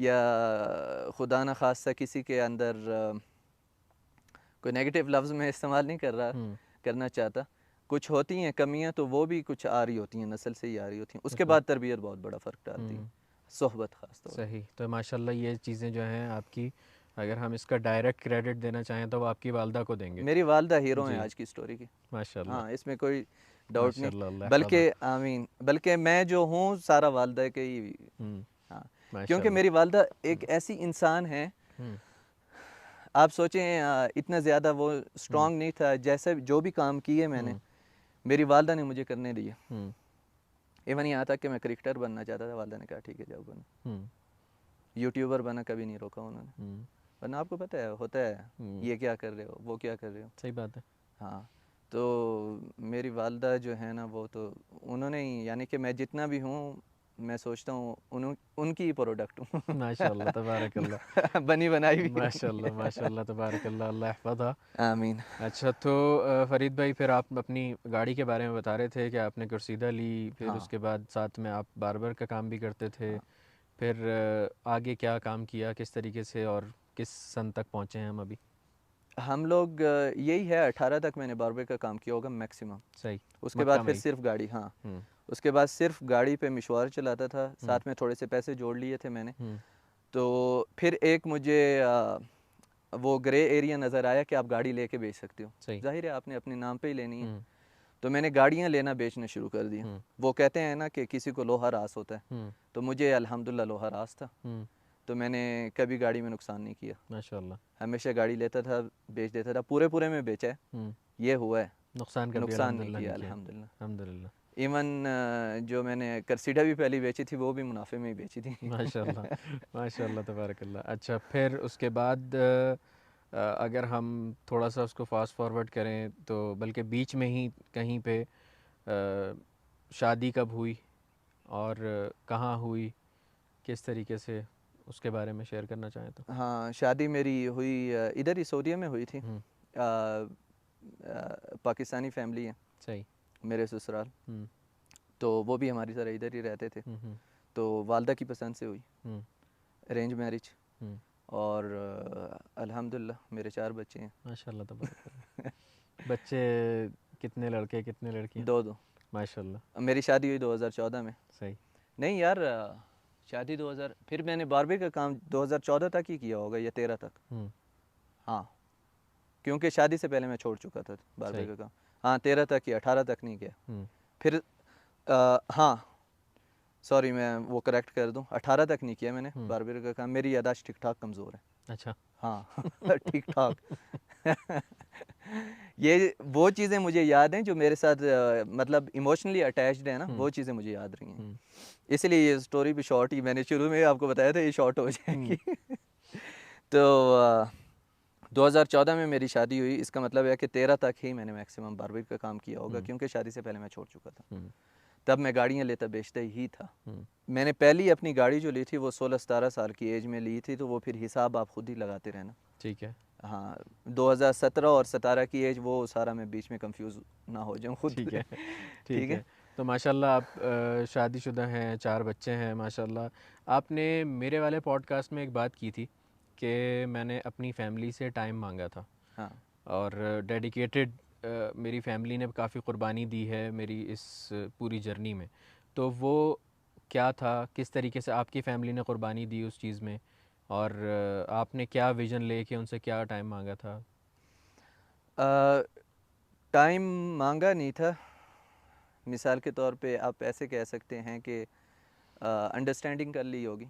या खुदा न खास्ता किसी के अंदर कोई नेगेटिव लफ्ज़ में इस्तेमाल नहीं करना चाहता, कुछ होती हैं कमियां, तो वो भी कुछ आ रही होती हैं, नस्ल से ही आ रही होती हैं। उसके बाद तरबियत बहुत बड़ा फ़र्क डालती है, सोहबत ख़ास तौर। सही। तो माशाल्लाह ये चीज़ें जो हैं आपकी, अगर हम इसका डायरेक्ट क्रेडिट देना चाहें तो वो आपकी वालदा को देंगे। मेरी वालदा हीरो हैं आज की स्टोरी की, माशाल्लाह। हाँ, इसमें कोई डाउट नहीं। माशाल्लाह। बल्कि आमीन, बल्कि मैं जो हूँ सारा वालदा के ही, हाँ, क्योंकि मेरी वालदा एक ऐसी इंसान है, आप सोचें इतना ज़्यादा वो स्ट्रॉन्ग नहीं था, जैसे जो भी काम किए मैंने, मेरी वालदा ने मुझे करने दिए। इवन यहाँ तक कि मैं क्रिकेटर बनना चाहता था, वालदा ने कहा ठीक है जाओ बनो। यूट्यूबर बना कभी नहीं रोका उन्होंने, वरना आपको पता है होता है, ये क्या कर रहे हो, वो क्या कर रहे हो। सही बात है। हाँ, तो मेरी वालदा जो है ना, वो तो उन्होंने ही, यानी कि मैं जितना भी हूँ, मैं सोचता हूँ उनकी ही प्रोडक्ट हूँ। माशाल्लाह तबारकल्लाह। बनी बनाई भी। माशाल्लाह माशाल्लाह तबारकल्लाह, अल्लाह हिफ़्ज़हा। आमीन। अच्छा, तो फ़रीद भाई, फिर आप अपनी गाड़ी के बारे में बता रहे थे कि आपने कुर्सीदा ली, फिर हाँ, उसके बाद साथ में आप बार्बर का काम भी करते थे। हाँ। फिर आगे क्या काम किया, किस तरीके से, और किस सन तक पहुँचे हैं हम अभी? हम लोग यही है, 18 तक मैंने बारबर का काम किया होगा मैक्सिमम। सही। उसके बाद मक्का में फिर ही। सिर्फ गाड़ी, हाँ, उसके बाद सिर्फ गाड़ी पे मशवार चलाता था, साथ में थोड़े से पैसे जोड़ लिए थे मैंने। तो फिर एक मुझे वो ग्रे एरिया नज़र आया कि आप गाड़ी लेके बेच सकते हो। सही। जाहिर है आपने अपने नाम पे ही लेनी है, तो मैंने गाड़ियाँ लेना बेचना शुरू कर दिया। वो कहते हैं ना कि किसी को लोहा रास होता है, तो मुझे अल्हम्दुलिल्लाह लोहा रास था। तो मैंने कभी गाड़ी में नुकसान नहीं किया माशाल्लाह। हमेशा गाड़ी लेता था, बेच देता था, पूरे पूरे में बेचा है, ये हुआ है, नुकसान कभी नुकसान नहीं अल्हम्दुलिल्लाह किया नहीं किया। अल्हम्दुलिल्लाह। अल्हम्दुलिल्लाह। इवन जो मैंने करसीडा भी पहली बेची थी वो भी मुनाफे में ही बेची थी। माशाल्लाह माशाल्लाह तबारकल्लाह। अच्छा, फिर उसके बाद अगर हम थोड़ा सा उसको फास्ट फॉरवर्ड करें तो बल्कि बीच में ही कहीं पे शादी कब हुई और कहाँ हुई, किस तरीके से, उसके बारे में शेयर करना चाहें तो। हाँ, शादी मेरी हुई इधर ही सऊदीया में हुई थी। पाकिस्तानी फैमिली है सही। मेरे ससुराल, तो वो भी हमारी तरह इधर ही रहते थे। तो वालदा की पसंद से हुई, अरेंज मैरिज, और अल्हम्दुलिल्लाह मेरे 4 बच्चे हैं। माशाल्लाह तबारकल्लाह। बच्चे कितने लड़के कितने लड़कियाँ? 2 माशाल्लाह। मेरी शादी हुई 2014 में। सही। नहीं यार, शादी 2000, फिर मैंने बारबी का काम 2014 तक ही किया होगा या 13 तक। हाँ, क्योंकि शादी से पहले मैं छोड़ चुका था बारबी का काम। हाँ, 13 तक ही, 18 तक नहीं किया। फिर हाँ सॉरी, मैं वो करेक्ट कर दूं, 18 तक नहीं किया मैंने बारबी का काम। मेरी यादाश्त ठीक ठाक कमज़ोर है। अच्छा। हाँ ठीक ठाक। ये वो चीज़ें मुझे याद हैं जो मेरे साथ मतलब इमोशनली अटैच्ड है ना, वो चीज़ें मुझे याद रही हैं। इसलिए ये स्टोरी भी शॉर्ट ही, मैंने शुरू में आपको बताया था ये शॉर्ट हो जाएगी। तो 2014 में मेरी शादी हुई, इसका मतलब है कि 13 तक ही मैंने मैक्सिमम बारबी का काम किया होगा, क्योंकि शादी से पहले मैं छोड़ चुका था। तब मैं गाड़ियाँ लेता बेचता ही था। मैंने पहली अपनी गाड़ी जो ली थी वो 16-17 साल की एज में ली थी, तो वो फिर हिसाब आप खुद ही लगाते रहना। ठीक है। हाँ, 2017 और 17 की एज, वो सारा मैं बीच में कंफ्यूज ना हो जाऊँ खुद। ठीक है। ठीक है। तो माशाल्लाह आप शादीशुदा हैं, 4 बच्चे हैं माशाल्लाह। आपने मेरे वाले पॉडकास्ट में एक बात की थी कि मैंने अपनी फैमिली से टाइम मांगा था। हाँ, और डेडिकेटेड मेरी फैमिली ने काफ़ी कुर्बानी दी है मेरी इस पूरी जर्नी में। तो वो क्या था, किस तरीके से आपकी फ़ैमिली ने कुर्बानी दी उस चीज़ में, और आपने क्या विज़न लेके उनसे क्या टाइम मांगा था? टाइम मांगा नहीं था, मिसाल के तौर पे आप ऐसे कह सकते हैं कि अंडरस्टैंडिंग कर ली होगी।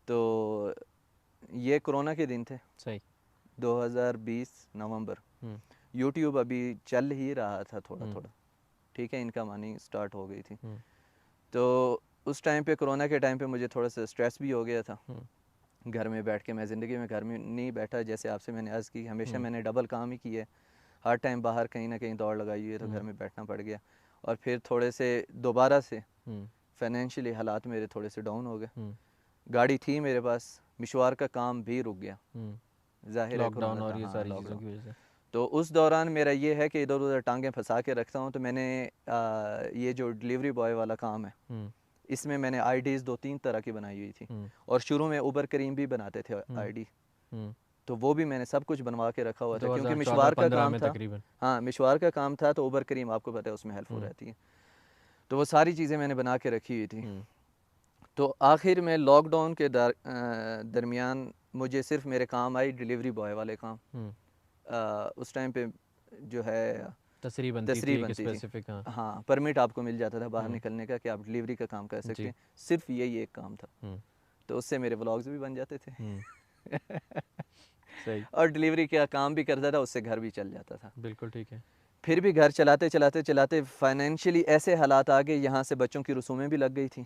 तो ये कोरोना के दिन थे, सही। 2020 नवंबर। यूट्यूब अभी चल ही रहा था थोड़ा थोड़ा, ठीक है, इनकम आनी स्टार्ट हो गई थी। तो उस टाइम पे, कोरोना के टाइम पे, मुझे थोड़ा सा स्ट्रेस भी हो गया था। घर में बैठ के मैं ज़िंदगी में घर में नहीं बैठा, जैसे आपसे मैंने अर्ज़ की, हमेशा मैंने डबल काम ही किया है, हर टाइम बाहर कहीं ना कहीं दौड़ लगाई हुई है, तो घर में बैठना पड़ गया। और फिर थोड़े से दोबारा से फाइनेंशियली हालात मेरे थोड़े से डाउन हो गए। गाड़ी थी मेरे पास, मशवार का काम भी रुक गया, जाहिर है लॉकडाउन और ये हाँ, सारी चीज़ों की वजह से। तो उस दौरान मेरा ये है कि इधर उधर टांगें फंसा के रखता हूँ। तो मैंने ये जो डिलीवरी बॉय वाला काम है, इसमें मैंने आईडीज़ 2-3 तरह की बनाई हुई थी, और शुरू में उबर करीम भी बनाते थे आईडी, तो वो भी मैंने सब कुछ बनवा के रखा हुआ था, क्योंकि मशवार का काम था। हाँ, मशवार का काम था, तो उबर करीम आपको पता है उसमें हेल्पफुल रहती है, तो वो सारी चीज़ें मैंने बना के रखी हुई थी। तो आखिर में लॉकडाउन के दरमियान मुझे सिर्फ मेरे काम आई डिलीवरी बॉय वाले काम। उस टाइम पे जो है तसरी बनती थी। हाँ, परमिट आपको मिल जाता था बाहर निकलने का कि आप डिलीवरी का काम कर सकते हैं, सिर्फ यही एक काम था। तो उससे मेरे व्लॉग्स भी बन जाते थे। सही। और डिलीवरी का काम भी करता था, उससे घर भी चल जाता था। बिल्कुल ठीक है। फिर भी घर चलाते चलाते चलाते फाइनेंशियली ऐसे हालात आ गए, यहाँ से बच्चों की रसूमें भी लग गई थी,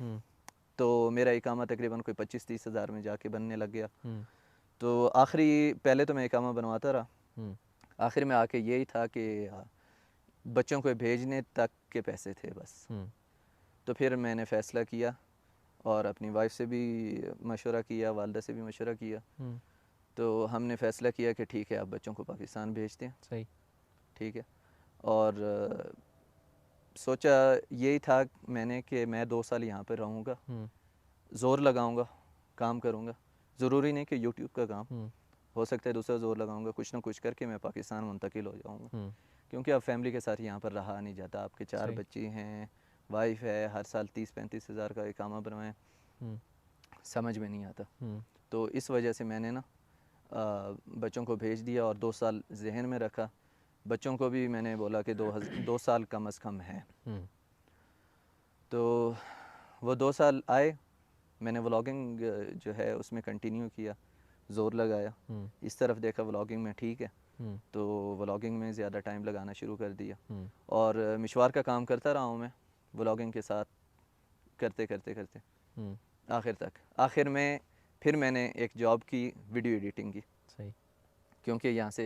तो मेरा इकामा तकरीबन कोई 25-30 हज़ार में जाके बनने लग गया। तो आखिरी, पहले तो मैं इकामा बनवाता रहा, आखिर में आके यही था कि बच्चों को भेजने तक के पैसे थे बस। तो फिर मैंने फ़ैसला किया, और अपनी वाइफ से भी मशवरा किया, वालदा से भी मशवरा किया, तो हमने फ़ैसला किया कि ठीक है, अब बच्चों को पाकिस्तान भेजते हैं। सही। ठीक है। और सोचा यही था मैंने कि मैं 2 साल यहाँ पर रहूँगा, ज़ोर लगाऊँगा, काम करूँगा, ज़रूरी नहीं कि यूट्यूब का काम, हो सकता है दूसरा ज़ोर लगाऊँगा, कुछ ना कुछ करके मैं पाकिस्तान मुंतकिल हो जाऊँगा, क्योंकि अब फैमिली के साथ यहाँ पर रहा नहीं जाता। आपके 4 बच्चे हैं, वाइफ है, हर साल 30-35 हज़ार का इकामा बनवाएं, समझ में नहीं आता। तो इस वजह से मैंने ना बच्चों को भेज दिया, और 2 साल जहन में रखा बच्चों को भी मैंने बोला कि 2 साल कम अज़ कम है। तो वो 2 साल आए, मैंने व्लॉगिंग जो है उसमें कंटिन्यू किया, ज़ोर लगाया, इस तरफ देखा व्लॉगिंग में ठीक है, तो व्लॉगिंग में ज़्यादा टाइम लगाना शुरू कर दिया। और मिशवार का काम करता रहा हूँ मैं व्लॉगिंग के साथ, करते करते करते आखिर तक। आखिर में फिर मैंने एक जॉब की, वीडियो एडिटिंग की। सही। क्योंकि यहाँ से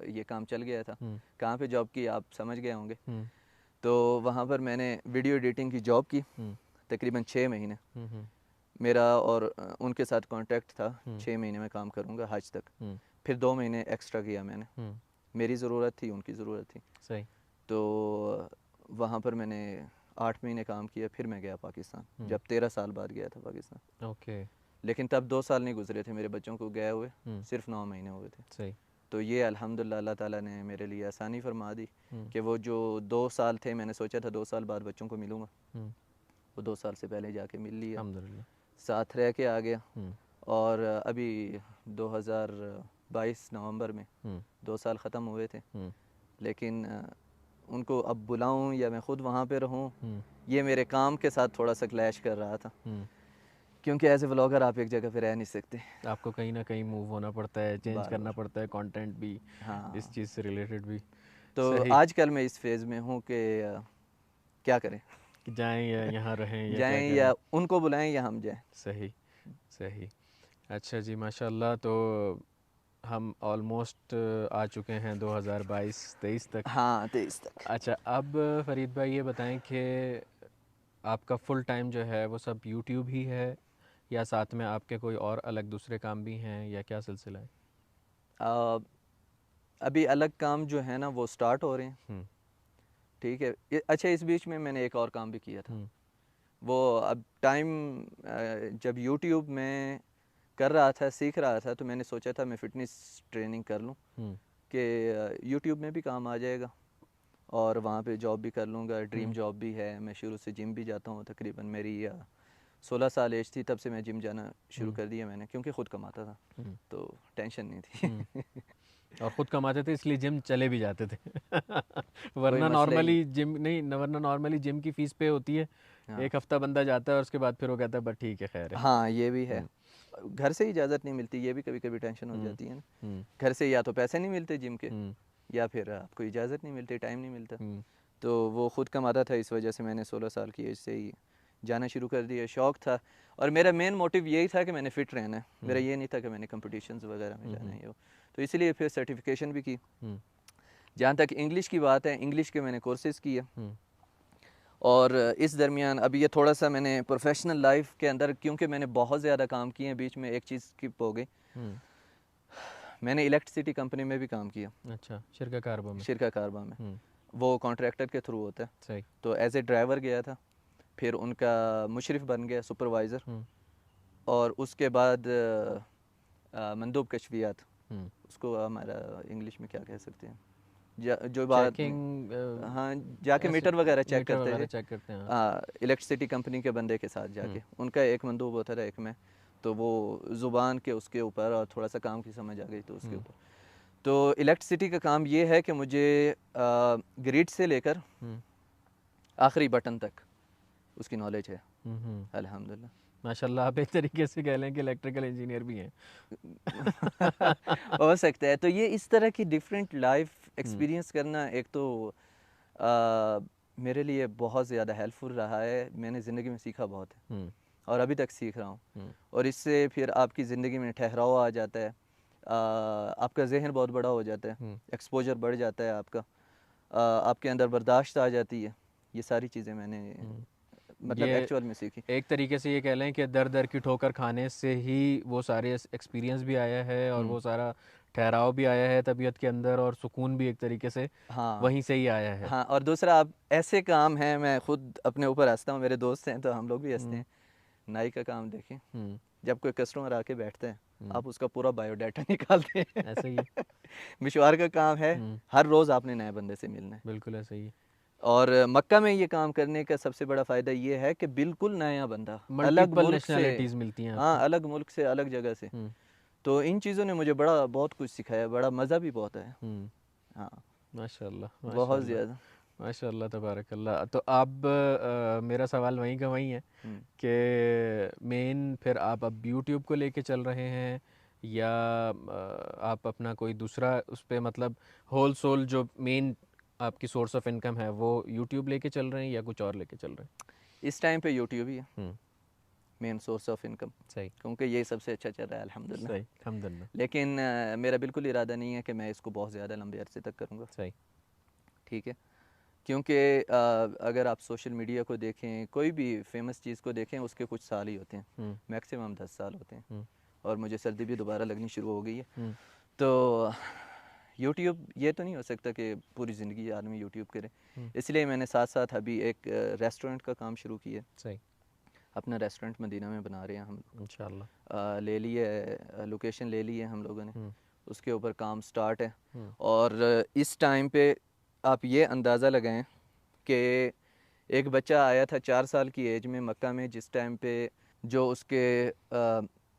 ये काम चल गया था। कहाँ पे जॉब की आप समझ गए होंगे। तो वहाँ पर मैंने वीडियो एडिटिंग की जॉब की तकरीबन 6 महीने। मेरा और उनके साथ कांटेक्ट था 6 महीने में काम करूँगा हज तक। फिर 2 महीने एक्स्ट्रा किया मैंने, मेरी ज़रूरत थी, उनकी ज़रूरत थी। सही। तो वहाँ पर मैंने 8 महीने काम किया, फिर मैं गया पाकिस्तान, जब 13 साल बाद गया था पाकिस्तान। ओके। लेकिन तब 2 साल नहीं गुजरे थे मेरे बच्चों को गए हुए, सिर्फ 9 महीने हुए थे। सही। तो ये अल्हम्दुलिल्लाह अल्लाह ताला ने मेरे लिए आसानी फरमा दी कि वो जो 2 साल थे, मैंने सोचा था 2 साल बाद बच्चों को मिलूँगा, वो 2 साल से पहले जाके मिल लिया, अल्हम्दुलिल्लाह, साथ रह के आ गया। और अभी 2022 नवंबर में 2 साल ख़त्म हुए थे। लेकिन उनको अब बुलाऊं या मैं ख़ुद वहाँ पे रहूं, ये मेरे काम के साथ थोड़ा सा क्लैश कर रहा था। क्योंकि एज ए व्लॉगर आप एक जगह पे रह नहीं सकते, आपको कहीं ना कहीं मूव होना पड़ता है, चेंज करना पड़ता है, कंटेंट भी, हाँ, इस चीज़ से रिलेटेड भी। तो आजकल मैं इस फेज़ में हूँ कि क्या करें, कि जाएं या यहाँ रहें या जाएं क्या या करें। उनको बुलाएं या हम जाएं। सही सही। अच्छा जी, माशाल्लाह। तो हम ऑलमोस्ट आ चुके हैं 2022-23 तक। हाँ, 23 तक। अच्छा, अब फ़रीद भाई ये बताएं कि आपका फुल टाइम जो है वो सब यूट्यूब ही है, या साथ में आपके कोई और अलग दूसरे काम भी हैं, या क्या सिलसिला है? अभी अलग काम जो है ना वो स्टार्ट हो रहे हैं, ठीक है। अच्छा, इस बीच में मैंने एक और काम भी किया था। वो अब टाइम जब यूट्यूब में कर रहा था, सीख रहा था, तो मैंने सोचा था मैं फ़िटनेस ट्रेनिंग कर लूँ कि यूट्यूब में भी काम आ जाएगा और वहाँ पे जॉब भी कर लूँगा। ड्रीम जॉब भी है, मैं शुरू से जिम भी जाता हूँ। तकरीबन मेरी 16 साल एज थी तब से मैं जिम जाना शुरू कर दिया मैंने, क्योंकि ख़ुद कमाता था तो टेंशन नहीं थी। और ख़ुद कमाते थे इसलिए जिम चले भी जाते थे। वरना नॉर्मली जिम नहीं, वरना नॉर्मली जिम की फ़ीस पे होती है। हाँ। एक हफ़्ता बंदा जाता है और उसके बाद फिर वो कहता है बस ठीक है, खैर है। हाँ, ये भी है। घर से इजाज़त नहीं मिलती, ये भी कभी कभी टेंशन हो जाती है ना। घर से या तो पैसे नहीं मिलते जिम के, या फिर आपको इजाज़त नहीं मिलती, टाइम नहीं मिलता। तो वो ख़ुद कमाता था, इस वजह से मैंने 16 साल की एज से ही जाना शुरू कर दिया। शौक़ था और मेरा मेन मोटिव यही था कि मैंने फ़िट रहना है। मेरा ये नहीं था कि मैंने कंपटीशंस वगैरह में जाना है। तो इसलिए फिर सर्टिफिकेशन भी की। जहाँ तक इंग्लिश की बात है, इंग्लिश के मैंने कोर्सेज़ किए। और इस दरमियान अभी ये थोड़ा सा मैंने प्रोफेशनल लाइफ के अंदर, क्योंकि मैंने बहुत ज़्यादा काम किए हैं, बीच में एक चीज़ स्किप हो गई। मैंने इलेक्ट्रिसिटी कंपनी में भी काम किया। अच्छा, शिरका कारबा में? शिरका कारबा में। वो कॉन्ट्रैक्टर के थ्रू होता है। सही। तो एज ए ड्राइवर गया था, फिर उनका मुशरिफ बन गया, सुपरवाइज़र, और उसके बाद मंदूब कशफियात, उसको हमारा इंग्लिश में क्या कह सकते हैं, जो बात, हाँ, जाके मीटर वगैरह चेक करते हैं इलेक्ट्रिसिटी कंपनी के बंदे के साथ जाके। उनका एक मंदूब होता था, एक में, तो वो ज़ुबान के उसके ऊपर और थोड़ा सा काम की समझ आ गई तो उसके ऊपर। तो इलेक्ट्रिसिटी का काम ये है कि मुझे ग्रिड से लेकर आखिरी बटन तक उसकी नॉलेज है, अल्हम्दुलिल्लाह। माशाल्लाह, आप एक तरीके से कह लें कि इलेक्ट्रिकल इंजीनियर भी हैं। हो सकता है। तो ये इस तरह की डिफरेंट लाइफ एक्सपीरियंस करना एक तो मेरे लिए बहुत ज़्यादा हेल्पफुल रहा है। मैंने ज़िंदगी में सीखा बहुत है और अभी तक सीख रहा हूँ। और इससे फिर आपकी ज़िंदगी में ठहराव आ जाता है, आपका जहन बहुत बड़ा हो जाता है, एक्सपोजर बढ़ जाता है आपका, आपके अंदर बर्दाश्त आ जाती है। ये सारी चीज़ें मैंने मतलब एक्चुअल में सीखी। एक तरीके से ये कह लें कि दर दर की ठोकर खाने से ही वो सारे एक्सपीरियंस भी आया है और वो सारा ठहराव भी आया है तबीयत के अंदर, और सुकून भी एक तरीके से वहीं से ही आया है। हाँ, और दूसरा, आप ऐसे काम हैं, मैं खुद अपने ऊपर हंसता हूँ, मेरे दोस्त हैं तो हम लोग भी हंसते हैं। नाई का काम देखें, जब कोई कस्टमर आके बैठते हैं, आप उसका पूरा बायोडाटा निकालते हैं। ऐसे ही मिशवार का काम है, हर रोज़ आपने नए बंदे से मिलना है। बिल्कुल ऐसे ही। और मक्का में ये काम करने का सबसे बड़ा फ़ायदा ये है कि बिल्कुल नया बंदा, अलग मुल्क से, मिलती हैं, हाँ, अलग मुल्क से, अलग जगह से। तो इन चीज़ों ने मुझे बहुत कुछ सिखाया, बड़ा मज़ा भी बहुत आया। हाँ, माशाल्लाह बहुत माशाल्लाह ज़्यादा। माशाल्लाह तबारकल्लाह। तो आप मेरा सवाल वहीं का वहीं है कि मेन फिर आप यूट्यूब को लेके चल रहे हैं या आप अपना कोई दूसरा उस पे मतलब होल सोल जो मेन आपकी सोर्स ऑफ इनकम है वो यूट्यूब लेके चल रहे हैं या कुछ और लेके चल रहे इस टाइम पे यूट्यूब ही है हैं? मेन सोर्स ऑफ इनकम, सही क्योंकि यही सबसे अच्छा चल रहा है अल्हम्दुलिल्लाह। सही अल्हम्दुलिल्लाह। लेकिन मेरा बिल्कुल इरादा नहीं है कि मैं इसको बहुत ज़्यादा लंबे अरसे तक करूँगा। सही ठीक है, क्योंकि अगर आप सोशल मीडिया को देखें, कोई भी फेमस चीज़ को देखें, उसके कुछ साल ही होते हैं, मैक्सिमम 10 साल होते हैं। और मुझे सर्दी भी दोबारा लगनी शुरू हो गई है। तो यूट्यूब ये तो नहीं हो सकता कि पूरी ज़िंदगी आदमी यूट्यूब करे। इसलिए मैंने साथ साथ अभी एक रेस्टोरेंट का काम शुरू किया। सही अपना रेस्टोरेंट मदीना में बना रहे हैं हम लोग। इंशाल्लाह। ले लिए, लोकेशन ले ली है हम लोगों ने, उसके ऊपर काम स्टार्ट है। और इस टाइम पे आप ये अंदाज़ा लगाएं कि एक बच्चा आया था 4 साल की एज में मक्का में, जिस टाइम पे जो उसके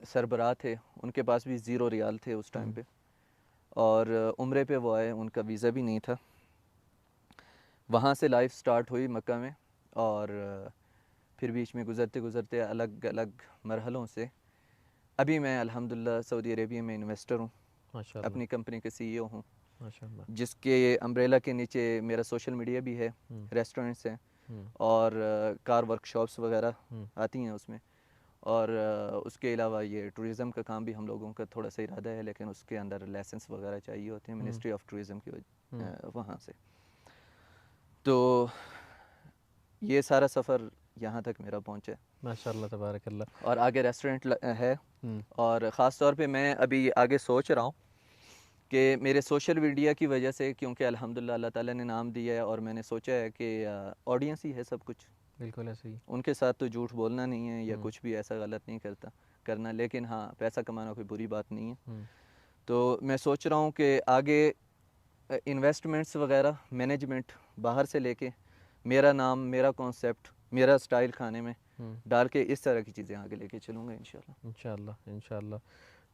सरबराह थे उनके पास भी 0 रियाल थे उस टाइम पे, और उम्रे पे वो आए, उनका वीज़ा भी नहीं था। वहाँ से लाइफ स्टार्ट हुई मक्का में, और फिर बीच में गुज़रते गुज़रते अलग अलग मरहलों से अभी मैं अल्हम्दुलिल्लाह सऊदी अरेबिया में इन्वेस्टर हूँ, अपनी कंपनी के CEO हूँ, जिसके अम्ब्रेला के नीचे मेरा सोशल मीडिया भी है, रेस्टोरेंट्स हैं और कार वर्कशॉप्स वगैरह आती हैं उसमें। और उसके अलावा ये टूरिज़म का काम भी हम लोगों का थोड़ा सा इरादा है, लेकिन उसके अंदर लाइसेंस वगैरह चाहिए होते हैं मिनिस्ट्री ऑफ टूरिज़म की वहाँ से। तो ये सारा सफ़र यहाँ तक मेरा पहुँचा है माशाल्लाह तबारकल्लाह। और आगे रेस्टोरेंट है। और ख़ास तौर पे मैं अभी आगे सोच रहा हूँ कि मेरे सोशल मीडिया की वजह से, क्योंकि अल्हम्दुलिल्लाह अल्लाह ताला ने नाम दिया है और मैंने सोचा है कि ऑडियंस ही है सब कुछ, बिल्कुल ऐसे ही, उनके साथ तो झूठ बोलना नहीं है या कुछ भी ऐसा गलत नहीं करना, लेकिन हाँ पैसा कमाना कोई बुरी बात नहीं है। तो मैं सोच रहा हूँ कि आगे इन्वेस्टमेंट्स वगैरह मैनेजमेंट बाहर से लेके मेरा नाम, मेरा कॉन्सेप्ट, मेरा स्टाइल खाने में डाल के इस तरह की चीज़ें आगे लेके चलूँगा इंशाल्लाह। इंशाल्लाह इंशाल्लाह।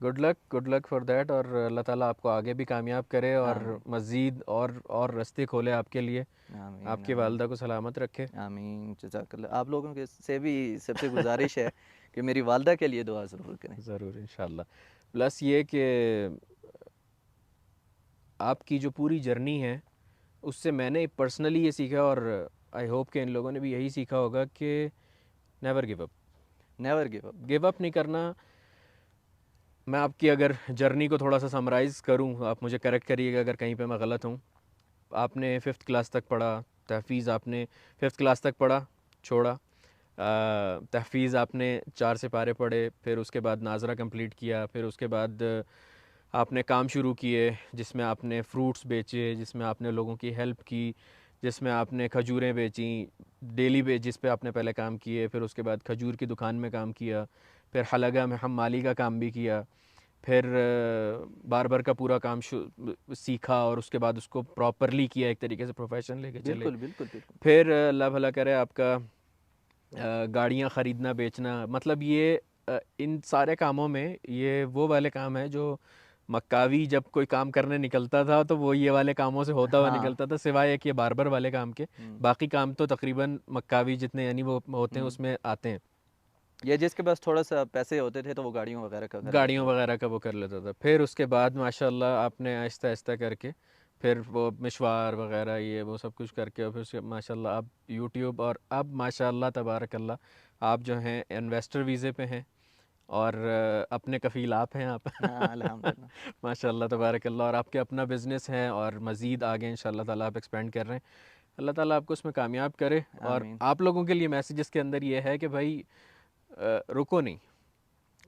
गुड लक फॉर दैट, और अल्लाह ताला आपको आगे भी कामयाब करे और मज़ीद और रास्ते खोले आपके लिए। आपकी वालिदा को सलामत रखे। आमीन, जज़ाकल्लाह। आप लोगों के से भी सबसे गुजारिश है कि मेरी वालिदा के लिए दुआ ज़रूर करें। ज़रूर इंशाल्लाह। प्लस ये कि आपकी जो पूरी जर्नी है उससे मैंने पर्सनली ये सीखा, और आई होप कि इन लोगों ने भी यही सीखा होगा कि नेवर गिव अप नहीं करना। मैं आपकी अगर जर्नी को थोड़ा सा समराइज़ करूं, आप मुझे करेक्ट करिएगा अगर कहीं पे मैं गलत हूं। आपने 5th क्लास तक पढ़ा, तहफ़ीज़ आपने 5th क्लास तक पढ़ा, छोड़ा। तहफ़ीज़ आपने 4 सिपारे पढ़े, फिर उसके बाद नाज़रा कंप्लीट किया, फिर उसके बाद आपने काम शुरू किए जिसमें आपने फ्रूट्स बेचे, जिसमें आपने लोगों की हेल्प की, जिसमें आपने खजूरें बेची, डेली बेसिस पे आपने पहले काम किए, फिर उसके बाद खजूर की दुकान में काम किया, फिर हलगा में हम माली का काम भी किया, फिर बार्बर का पूरा काम सीखा और उसके बाद उसको प्रॉपरली किया, एक तरीके से प्रोफेशन लेके चले। बिल्कुल बिल्कुल बिल्कुल। फिर अल्लाह भला करे आपका गाड़ियाँ ख़रीदना बेचना, मतलब ये इन सारे कामों में ये वो वाले काम है जो मक्कावी जब कोई काम करने निकलता था तो वो ये वाले कामों से होता हुआ निकलता था, सिवाय एक ये बार्बर वाले काम के। बाकी काम तो तकरीबन मक्कावी जितने यानी वो होते हैं उसमें आते हैं। ये जिसके पास थोड़ा सा पैसे होते थे तो वो गाड़ियों वगैरह का वो कर लेता था। फिर उसके बाद माशाल्लाह आपने आहिस्ता आहिस्ता करके फिर वो मिशवार वगैरह ये वो सब कुछ करके, और फिर उसके माशाल्लाह आप यूट्यूब, और अब माशाल्लाह तबारकल्लाह आप जो हैं इन्वेस्टर वीज़े पे हैं और अपने कफ़ील आप हैं आप। अल्हम्दुलिल्लाह। माशाल्लाह तबारकल्लाह। और आपके अपना बिज़नेस है और मज़ीद आगे इंशाल्लाह ताला आप एक्सपेंड कर रहे हैं। अल्लाह ताला आपको उसमें कामयाब करे। और आप लोगों के लिए मैसेज इसके अंदर ये है कि भाई रुको नहीं,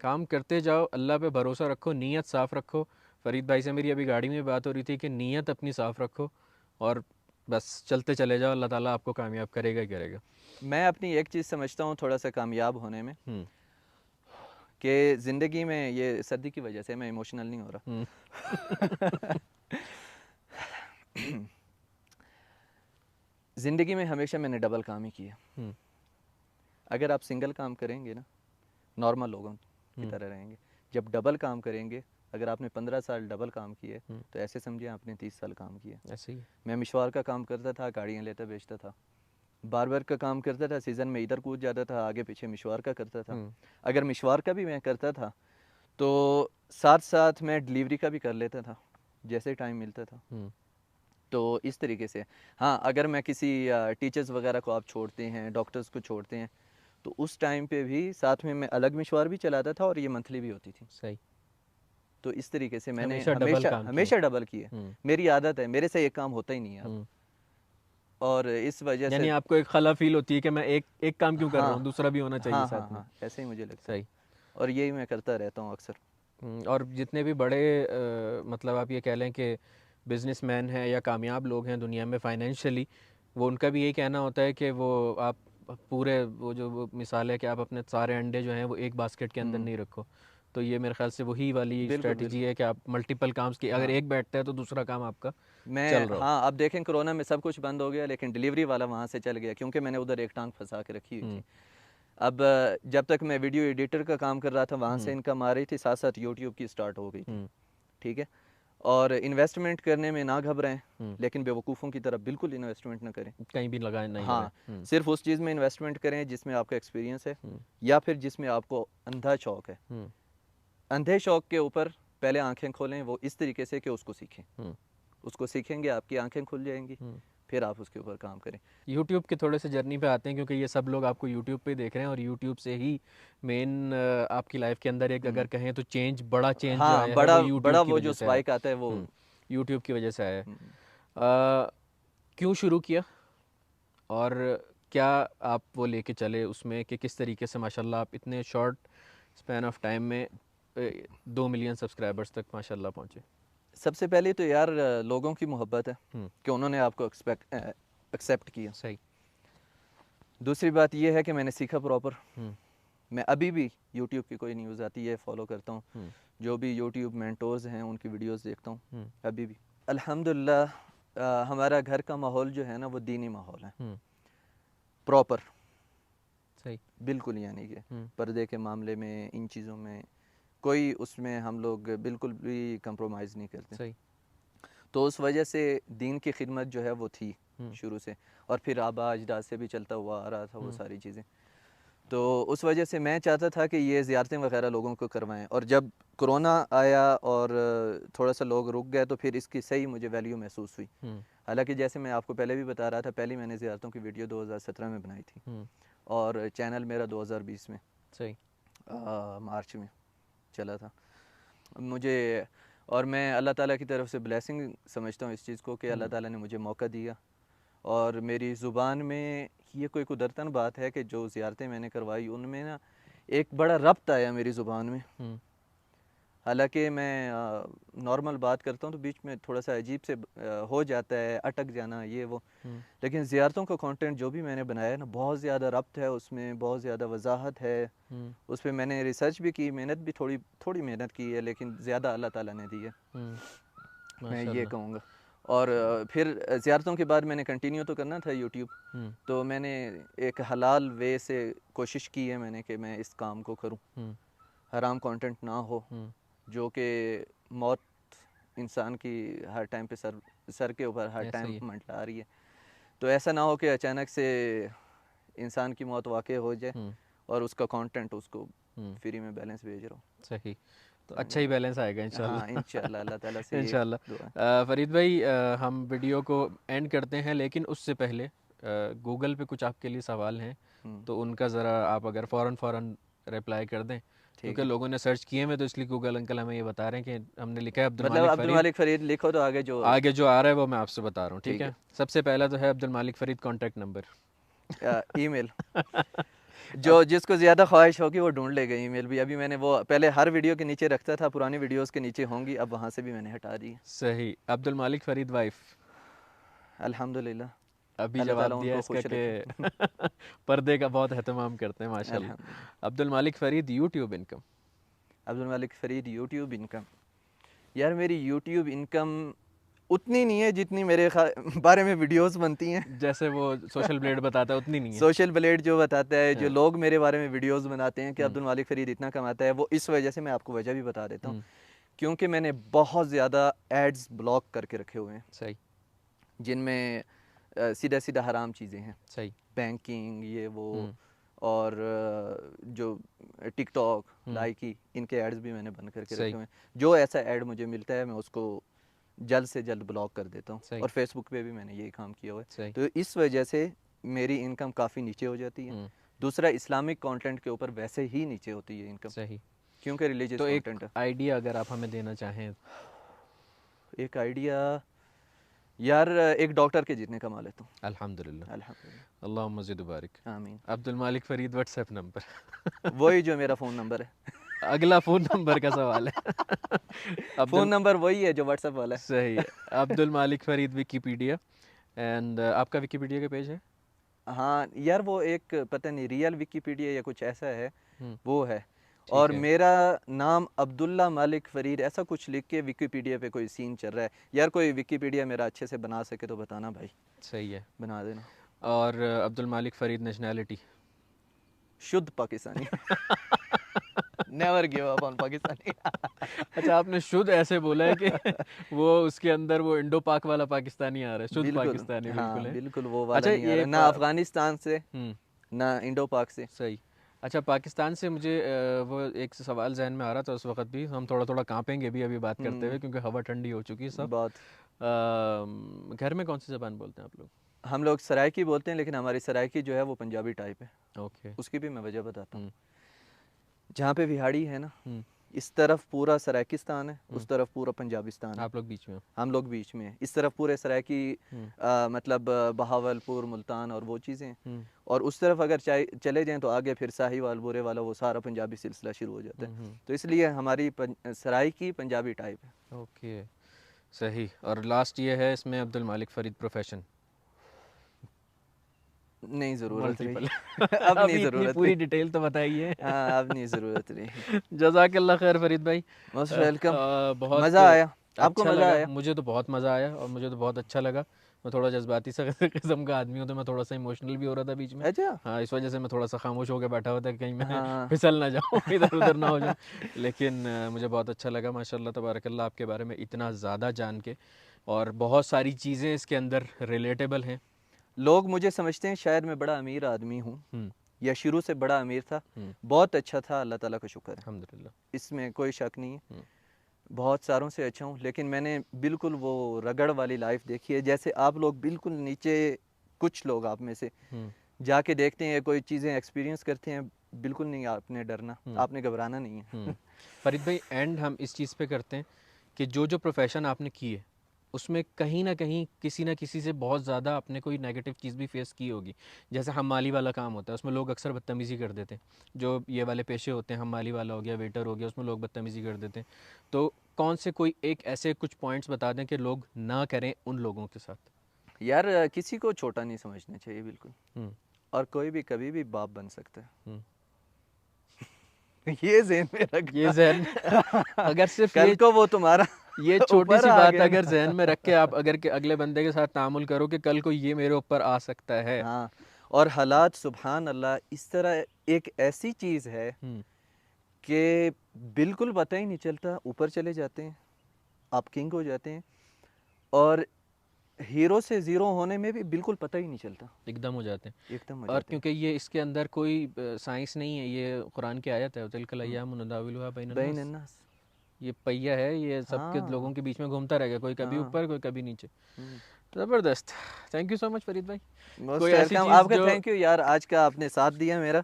काम करते जाओ, अल्लाह पे भरोसा रखो, नीयत साफ़ रखो। फ़रीद भाई से मेरी अभी गाड़ी में बात हो रही थी कि नीयत अपनी साफ़ रखो और बस चलते चले जाओ, अल्लाह ताला आपको कामयाब करेगा ही करेगा। मैं अपनी एक चीज़ समझता हूँ थोड़ा सा कामयाब होने में, कि ज़िंदगी में, ये सर्दी की वजह से मैं इमोशनल नहीं हो रहा। ज़िंदगी में हमेशा मैंने डबल काम ही किया। अगर आप सिंगल काम करेंगे ना, नॉर्मल लोगों की तरह रहेंगे। जब डबल काम करेंगे अगर आपने 15 साल डबल काम किए तो ऐसे समझिए आपने 30 साल काम किया। ऐसे ही मैं मिशवार का काम करता था, गाड़ियाँ लेता बेचता था। बार्बर का काम करता था, सीज़न में इधर कूद जाता था, आगे पीछे मिशवार का करता था। अगर मिशवार का भी मैं करता था तो साथ साथ मैं डिलीवरी का भी कर लेता था जैसे टाइम मिलता था। तो इस तरीके से हाँ, अगर मैं किसी टीचर्स वगैरह को आप छोड़ते हैं, डॉक्टर्स को छोड़ते हैं, तो उस टाइम पे भी साथ में मैं अलग मिशवार भी चलाता था और ये मंथली भी होती थी। सही। तो इस तरीके से मैंने हमेशा हमेशा डबल किए। मेरी आदत है, मेरे से एक काम होता ही नहीं है अब। और इस वजह से यानी आपको एक खला फील होती है कि मैं एक काम क्यों कर रहा हूँ, हाँ दूसरा भी होना चाहिए हाँ साथ हाँ में। हाँ, ऐसे ही मुझे लगता है। सही। और यही मैं करता रहता हूँ अक्सर। और जितने भी बड़े मतलब आप ये कह लें कि बिजनेसमैन हैं या कामयाब लोग हैं दुनिया में फाइनेंशियली, वो उनका भी यही कहना होता है कि वो आप पूरे वो मिसाल है कि आप अपने सारे अंडे जो हैं वो एक बास्केट के अंदर नहीं रखो। तो ये मेरे ख्याल से वही वाली स्ट्रेटजी है कि आप मल्टीपल काम की, अगर एक बैठता है तो दूसरा काम आपका चल रहा हो। हाँ, अब देखें कोरोना में सब कुछ बंद हो गया, लेकिन डिलीवरी वाला वहाँ से चल गया क्योंकि मैंने उधर एक टांग फंसा के रखी हुई थी। अब जब तक मैं वीडियो एडिटर का काम कर रहा था वहाँ से इनकम आ रही थी, साथ साथ यूट्यूब की स्टार्ट हो गई थी। ठीक है। और इन्वेस्टमेंट करने में ना घबराएं, लेकिन बेवकूफ़ों की तरह बिल्कुल इन्वेस्टमेंट ना करें, कहीं भी लगाए नहीं। हाँ, सिर्फ उस चीज़ में इन्वेस्टमेंट करें जिसमें आपका एक्सपीरियंस है या फिर जिसमें आपको अंधा शौक है। अंधे शौक के ऊपर पहले आंखें खोलें, वो इस तरीके से कि उसको सीखें। उसको सीखेंगे आपकी आंखें खुल जाएंगी, फिर आप उसके ऊपर काम करें। यूट्यूब के थोड़े से जर्नी पे आते हैं, क्योंकि ये सब लोग आपको यूट्यूब पे देख रहे हैं और यूट्यूब से ही मेन आपकी लाइफ के अंदर एक अगर कहें तो बड़ा चेंज जो आया है वो यूट्यूब की वो वजह जो से स्पाइक आता है वो यूट्यूब की वजह से आया है। क्यों शुरू किया और क्या आप वो लेके चले उसमें कि किस तरीके से माशाल्लाह आप इतने शॉर्ट स्पैन ऑफ टाइम में 2 मिलियन सब्सक्राइबर्स तक माशाल्लाह पहुँचे? सबसे पहले तो यार लोगों की मोहब्बत है कि उन्होंने आपको एक्सेप्ट किया। सही। दूसरी बात यह है कि मैंने सीखा प्रॉपर। मैं अभी भी यूट्यूब की कोई न्यूज़ आती है फॉलो करता हूँ, जो भी यूट्यूब मेंटोर्स हैं उनकी वीडियोस देखता हूँ अभी भी। अल्हम्दुलिल्लाह हमारा घर का माहौल जो है ना वो दीनी माहौल है प्रॉपर। सही। बिल्कुल, यानी कि पर्दे के मामले में, इन चीज़ों में कोई उसमें हम लोग बिल्कुल भी कंप्रोमाइज़ नहीं करते। सही। तो उस वजह से दीन की खिदमत जो है वो थी शुरू से, और फिर आबा अजदाद से भी चलता हुआ आ रहा था वो सारी चीज़ें। तो उस वजह से मैं चाहता था कि ये ज़ियारतें वगैरह लोगों को करवाएं, और जब कोरोना आया और थोड़ा सा लोग रुक गए तो फिर इसकी सही मुझे वैल्यू महसूस हुई। हालांकि जैसे मैं आपको पहले भी बता रहा था, पहले मैंने ज़ियारतों की वीडियो 2017 में बनाई थी और चैनल मेरा 2020 में सही मार्च में चला था मुझे। और मैं अल्लाह ताला की तरफ से ब्लेसिंग समझता हूँ इस चीज़ को कि अल्लाह ताला ने मुझे मौका दिया, और मेरी ज़ुबान में ये कोई कुदरतन बात है कि जो ज़ियारतें मैंने करवाई उनमें ना एक बड़ा रब्त आया मेरी ज़ुबान में। हालांकि मैं नॉर्मल बात करता हूँ तो बीच में थोड़ा सा अजीब से हो जाता है, अटक जाना ये वो, लेकिन ज़ियारतों का कंटेंट जो भी मैंने बनाया है ना बहुत ज़्यादा रब्त है उसमें, बहुत ज़्यादा वजाहत है उस पर। मैंने रिसर्च भी की, मेहनत भी थोड़ी मेहनत की है, लेकिन ज़्यादा अल्लाह ताला ने दी है, मैं ये कहूँगा। और फिर ज़ियारतों के बाद मैंने कंटिन्यू तो करना था यूट्यूब, तो मैंने एक हलाल वे से कोशिश की है मैंने कि मैं इस काम को करूँ, हराम कंटेंट ना हो, जो कि मौत इंसान की हर टाइम पे सर के ऊपर हर टाइम मंडला रही है। तो ऐसा ना हो कि अचानक से इंसान की मौत वाक़ई हो जाए और उसका कंटेंट उसको फ्री में बैलेंस भेज रहा हूँ। सही। तो अच्छा ही बैलेंस आएगा इंशाल्लाह। हाँ, इंशाल्लाह अल्लाह ताला से इंशाल्लाह। फरीद भाई हम वीडियो को एंड करते हैं, लेकिन उससे पहले गूगल पे कुछ आपके लिए सवाल हैं, तो उनका ज़रा आप अगर फ़ौरन रिप्लाई कर दें, क्योंकि लोगों ने सर्च किए हैं, तो इसलिए गूगल अंकल हमें ये बता रहे हैं कि हमने लिखा है अब्दुल मालिक फ़रीद लिखो तो आगे जो आ रहा है वो मैं आपसे बता रहा हूँ। ठीक है। सबसे पहला तो है अब्दुल मालिक फ़रीद कॉन्टैक्ट नंबर, ईमेल। जो जिसको ज़्यादा ख्वाहिश होगी वो ढूंढ लेगा ईमेल भी। अभी मैंने वो पहले हर वीडियो के नीचे रखता था, पुरानी वीडियोस के नीचे होंगी, अब वहाँ से भी मैंने हटा दी। सही। अब्दुल मालिक फ़रीद वाइफ? अल्हम्दुलिल्लाह, अभी जवाब दिया इसका कि पर्दे का बहुत एहतमाम करते हैं माशाल्लाह। अब्दुल मालिक फ़रीद यूट्यूब इनकम? अब्दुल मालिक फ़रीद यूट्यूब इनकम, यार मेरी यूट्यूब इनकम उतनी नहीं है जितनी मेरे बारे में वीडियोस बनती हैं। जैसे वो सोशल ब्लेड बताता है उतनी नहीं है। सोशल ब्लेड जो बताता है, जो लोग मेरे बारे में वीडियोस बनाते हैं कि अब्दुल मालिक फ़रीद इतना कमाता है, वो इस वजह से मैं आपको वजह भी बता देता हूँ क्योंकि मैंने बहुत ज़्यादा एड्स ब्लॉक करके रखे हुए हैं सही, जिनमें सीधा सीधा हराम चीज़ें हैं, सही, बैंकिंग ये वो, और जो टिकटॉक लाइकी इनके एड्स भी मैंने बंद करके रखे हुए हैं। जो ऐसा ऐड मुझे मिलता है मैं उसको जल्द से जल्द ब्लॉक कर देता हूँ, और फेसबुक पे भी मैंने यही काम किया हुआ है। तो इस वजह से मेरी इनकम काफ़ी नीचे हो जाती है। दूसरा, इस्लामिक कंटेंट के ऊपर वैसे ही नीचे होती है इनकम, सही, क्योंकि रिलीजियस तो कंटेंट है। एक आइडिया अगर आप हमें देना चाहें। एक आइडिया यार, एक डॉक्टर के जितने कमा लेता हूँ। अल्हम्दुलिल्लाह, अल्हम्दुलिल्लाह, अल्लाहुम्मा ज़िद बारिक, आमीन। अब्दुल मालिक फरीद व्हाट्सएप नंबर वही जो मेरा फ़ोन नंबर है। अगला फ़ोन नंबर का सवाल है। फ़ोन नंबर वही है जो व्हाट्सएप वाला है। सही है। अब्दुल मालिक फरीद विकीपीडिया, एंड आपका विकीपीडिया का पेज है? हाँ यार, वो एक पता नहीं रियल विकीपीडिया या कुछ ऐसा है, वो है। और है। मेरा नाम अब्दुल्ला मालिक फरीद ऐसा कुछ लिख के विकीपीडिया पे कोई सीन चल रहा है। यार कोई विकीपीडिया मेरा अच्छे से बना सके तो बताना भाई। सही है, बना देना। और अब्दुल मालिक फरीद नेशनैलिटी? शुद्ध Pakistani. Never give up on Pakistani. अच्छा, आपने शुद्ध ऐसे बोला है कि वो उसके अंदर वो इंडो पाक वाला पाकिस्तानी आ रहा है, शुद्ध पाकिस्तानी। हाँ, बिल्कुल है, बिल्कुल वो वाला अच्छा नहीं आ रहा, ना अफगानिस्तान से ना इंडो पाक से। सही। अच्छा, पाकिस्तान से मुझे वो एक सवाल जहन में आ रहा था उस वक्त भी, हम थोड़ा थोड़ा कांपेंगे भी अभी बात करते हुए क्योंकि हवा ठंडी हो चुकी है सब। बहुत। घर में कौन सी ज़बान बोलते हैं आप लोग? हम लोग सराइकी बोलते हैं, लेकिन हमारी सराइकी जो है वो पंजाबी टाइप है। ओके, उसकी भी मैं वजह बताता हूँ। जहाँ पे विहाड़ी है ना, इस तरफ पूरा सराइकिस्तान है, उस तरफ पूरा पंजाबिस्तान है। आप लोग बीच में? हम लोग बीच में हैं। इस तरफ पूरे सराइकी मतलब बहावलपुर, मुल्तान और वो चीज़ें, और उस तरफ अगर चले जाएं तो आगे फिर साहिवाल, बुरे वाला, वो सारा पंजाबी सिलसिला शुरू हो जाता है। तो इसलिए हमारी सराइकी पंजाबी टाइप है। ओके, सही। और लास्ट ये है इसमें, अब्दुल मालिक फरीद प्रोफेशन? नहीं ज़रूरत रही। अब अब नहीं इतनी ज़रूरत पूरी रही। डिटेल तो बताइए। हाँ, अब नहीं ज़रूरत रही। जज़ाकल्लाह खैर फरीद भाई, मोस्ट वेलकम। बहुत मज़ा आया। आपको अच्छा मज़ा लगा। आया? मुझे तो बहुत मज़ा आया और मुझे तो बहुत अच्छा लगा। मैं थोड़ा जज्बाती सा किस्म का आदमी हूँ, तो मैं थोड़ा सा इमोशनल भी हो रहा था बीच में। अच्छा। हाँ, इस वजह से मैं थोड़ा सा खामोश होकर बैठा हुआ था कि कहीं मैं हाँ। फिसल ना जाऊँ, इधर उधर ना हो जाऊँ। लेकिन मुझे बहुत अच्छा लगा माशाल्लाह तबारकल्लाह, आपके बारे में इतना ज़्यादा जान के, और बहुत सारी चीज़ें इसके अंदर रिलेटेबल हैं। लोग मुझे समझते हैं शायद मैं बड़ा अमीर आदमी हूँ, या शुरू से बड़ा अमीर था। बहुत अच्छा था, अल्लाह ताला का शुक्र है, अल्हम्दुलिल्लाह, इसमें कोई शक नहीं है। बहुत सारों से अच्छा हूँ, लेकिन मैंने बिल्कुल वो रगड़ वाली लाइफ देखी है। जैसे आप लोग बिल्कुल नीचे, कुछ लोग आप में से जाके देखते हैं, कोई चीज़ें एक्सपीरियंस करते हैं, बिल्कुल नहीं आपने डरना, आपने घबराना नहीं है। फरीद भाई, एंड हम इस चीज़ पे करते हैं कि जो जो प्रोफेशन आपने किए उसमें कहीं ना कहीं किसी ना किसी से बहुत ज़्यादा आपने कोई नेगेटिव चीज़ भी फेस की होगी। जैसे हम माली वाला काम होता है, उसमें लोग अक्सर बदतमीज़ी कर देते हैं। जो ये वाले पेशे होते हैं, हम माली वाला हो गया, वेटर हो गया, उसमें लोग बदतमीज़ी कर देते हैं। तो कौन से कोई एक ऐसे कुछ पॉइंट्स बता दें कि लोग ना करें उन लोगों के साथ? यार किसी को छोटा नहीं समझना चाहिए बिल्कुल, और कोई भी कभी भी बाप बन सकता है। ये ज़हन में रखना। ये ज़हन अगर सिर्फ कल को वो तुम्हारा ये छोटी सी ऊपर आ बात गया अगर ना। जहन में रख के आप अगर के अगले बंदे के साथ तामुल करो कि कल को ये मेरे ऊपर आ सकता है। हाँ, और हालात सुभान अल्लाह इस तरह एक ऐसी चीज़ है कि बिल्कुल पता ही नहीं चलता, ऊपर चले जाते हैं, आप किंग हो जाते हैं, और हीरो से ज़ीरो होने में भी बिल्कुल पता ही नहीं चलता, एकदम हो जाते हैं। एकदम हो और जाते हैं। क्योंकि ये इसके अंदर कोई साइंस नहीं है, ये कुरान की आयत है, तिलकल अय्यामु नुदाविलुहा बैनन बैन नास। अन्नास। ये पहिया है, ये सबके लोगों हाँ, के बीच में घूमता रहेगा, कोई कभी हाँ। ऊपर कोई कभी नीचे। ज़बरदस्त। Thank you so much Farid भाई। मोस्ट कोई ऐसी वेलकम। चीज़ आपका जो थैंक यू यार, आज का आपने साथ दिया मेरा,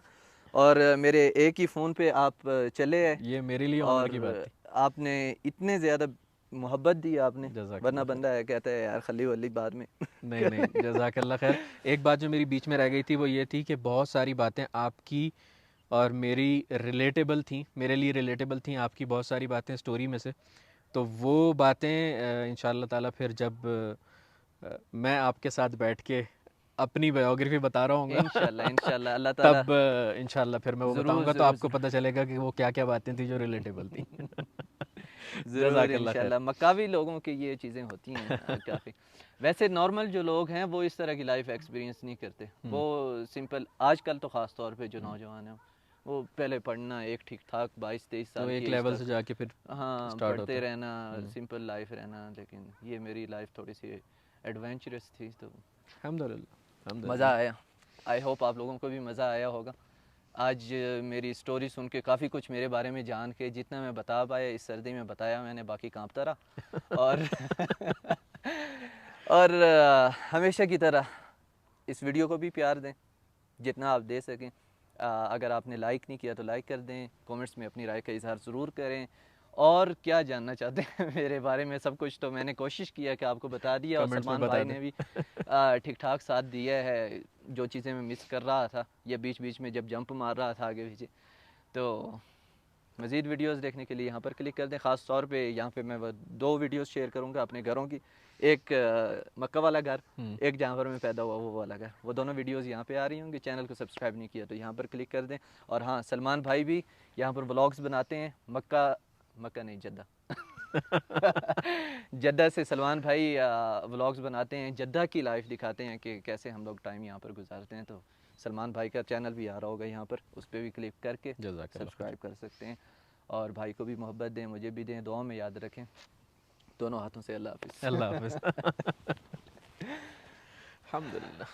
और मेरे एक ही फ़ोन पे आप चले आए, ये मेरे लिए ऑनर की बात और थी। आपने इतने ज़्यादा मोहब्बत दी आपने, वरना जज़ाकल्लाह खैर। बंदा है कहता है यार खली वली बाद में। नहीं नहीं, जज़ाकल्लाह खैर। एक बात जो मेरी बीच में रह गई थी वो ये थी कि बहुत सारी बातें आपकी और मेरी रिलेटेबल थी, मेरे लिए रिलेटेबल थी आपकी बहुत सारी बातें स्टोरी में से। तो वो बातें इंशाअल्लाह ताला फिर जब मैं आपके साथ बैठ के अपनी बायोग्राफी बता रहा हूँ इंशाल्लाह इंशाल्लाह अल्लाह ताला, तब इंशाल्लाह फिर मैं वो ज़रूर बताऊंगा, तो ज़रूर आपको पता चलेगा कि वो क्या क्या बातें थी जो रिलेटेबल थी। ज़रूर जज़ाकल्लाह खैर। इंशाल्लाह। मकावी लोगों की ये चीज़ें होती हैं काफ़ी। वैसे नॉर्मल जो लोग हैं वो इस तरह की लाइफ एक्सपीरियंस नहीं करते, वो सिंपल, आजकल तो ख़ास तौर पे जो नौजवान हैं वो पहले पढ़ना एक ठीक ठाक 22-23 साल तो की एक एज लेवल तक, से जाके फिर हाँ स्टार्ट होता पढ़ते है। रहना, सिंपल लाइफ रहना। लेकिन ये मेरी लाइफ थोड़ी सी एडवेंचरस थी, तो अल्हम्दुलिल्लाह मज़ा अल्हम्दुलिल्लाह। आया। आई होप आप लोगों को भी मज़ा आया होगा। आज मेरी स्टोरी सुन के काफ़ी कुछ मेरे बारे में जान के, जितना मैं बता पाया इस सर्दी में बताया मैंने, बाकी कांपता रहा। और और हमेशा की तरह इस वीडियो को भी प्यार दें जितना आप दे सकें। अगर आपने लाइक नहीं किया तो लाइक कर दें, कमेंट्स में अपनी राय का इजहार ज़रूर करें। और क्या जानना चाहते हैं मेरे बारे में, सब कुछ तो मैंने कोशिश किया कि आपको बता दिया, और कमेंट्स में सलमान बता भाई दें। ने भी ठीक ठाक साथ दिया है। जो चीज़ें मैं मिस कर रहा था या बीच बीच में जब जंप मार रहा था आगे पीछे, तो मज़ीद वीडियोस देखने के लिए यहाँ पर क्लिक कर दें। ख़ास तौर पे यहाँ पे मैं 2 वीडियोस शेयर करूँगा अपने घरों की, एक मक्का वाला घर, एक जहाँ पर मैं पैदा हुआ वो वाला घर। वो दोनों वीडियोस यहाँ पे आ रही होंगी। चैनल को सब्सक्राइब नहीं किया तो यहाँ पर क्लिक कर दें। और हाँ, सलमान भाई भी यहाँ पर व्लॉग्स बनाते हैं, मक्का नहीं, जद्दा जद्दा से सलमान भाई व्लॉग्स बनाते हैं, जद्दा की लाइफ दिखाते हैं कि कैसे हम लोग टाइम यहाँ पर गुजारते हैं। तो सलमान भाई का चैनल भी आ रहा होगा यहाँ पर, उस पर भी क्लिक करके जज़ाकल्लाह। सब्सक्राइब कर सकते हैं। और भाई को भी मोहब्बत दें, मुझे भी दें, दुआ में याद रखें। दोनों हाथों से अल्लाह हाफिज़। अल्लाह हाफ़िज़। अल्हम्दुलिल्लाह।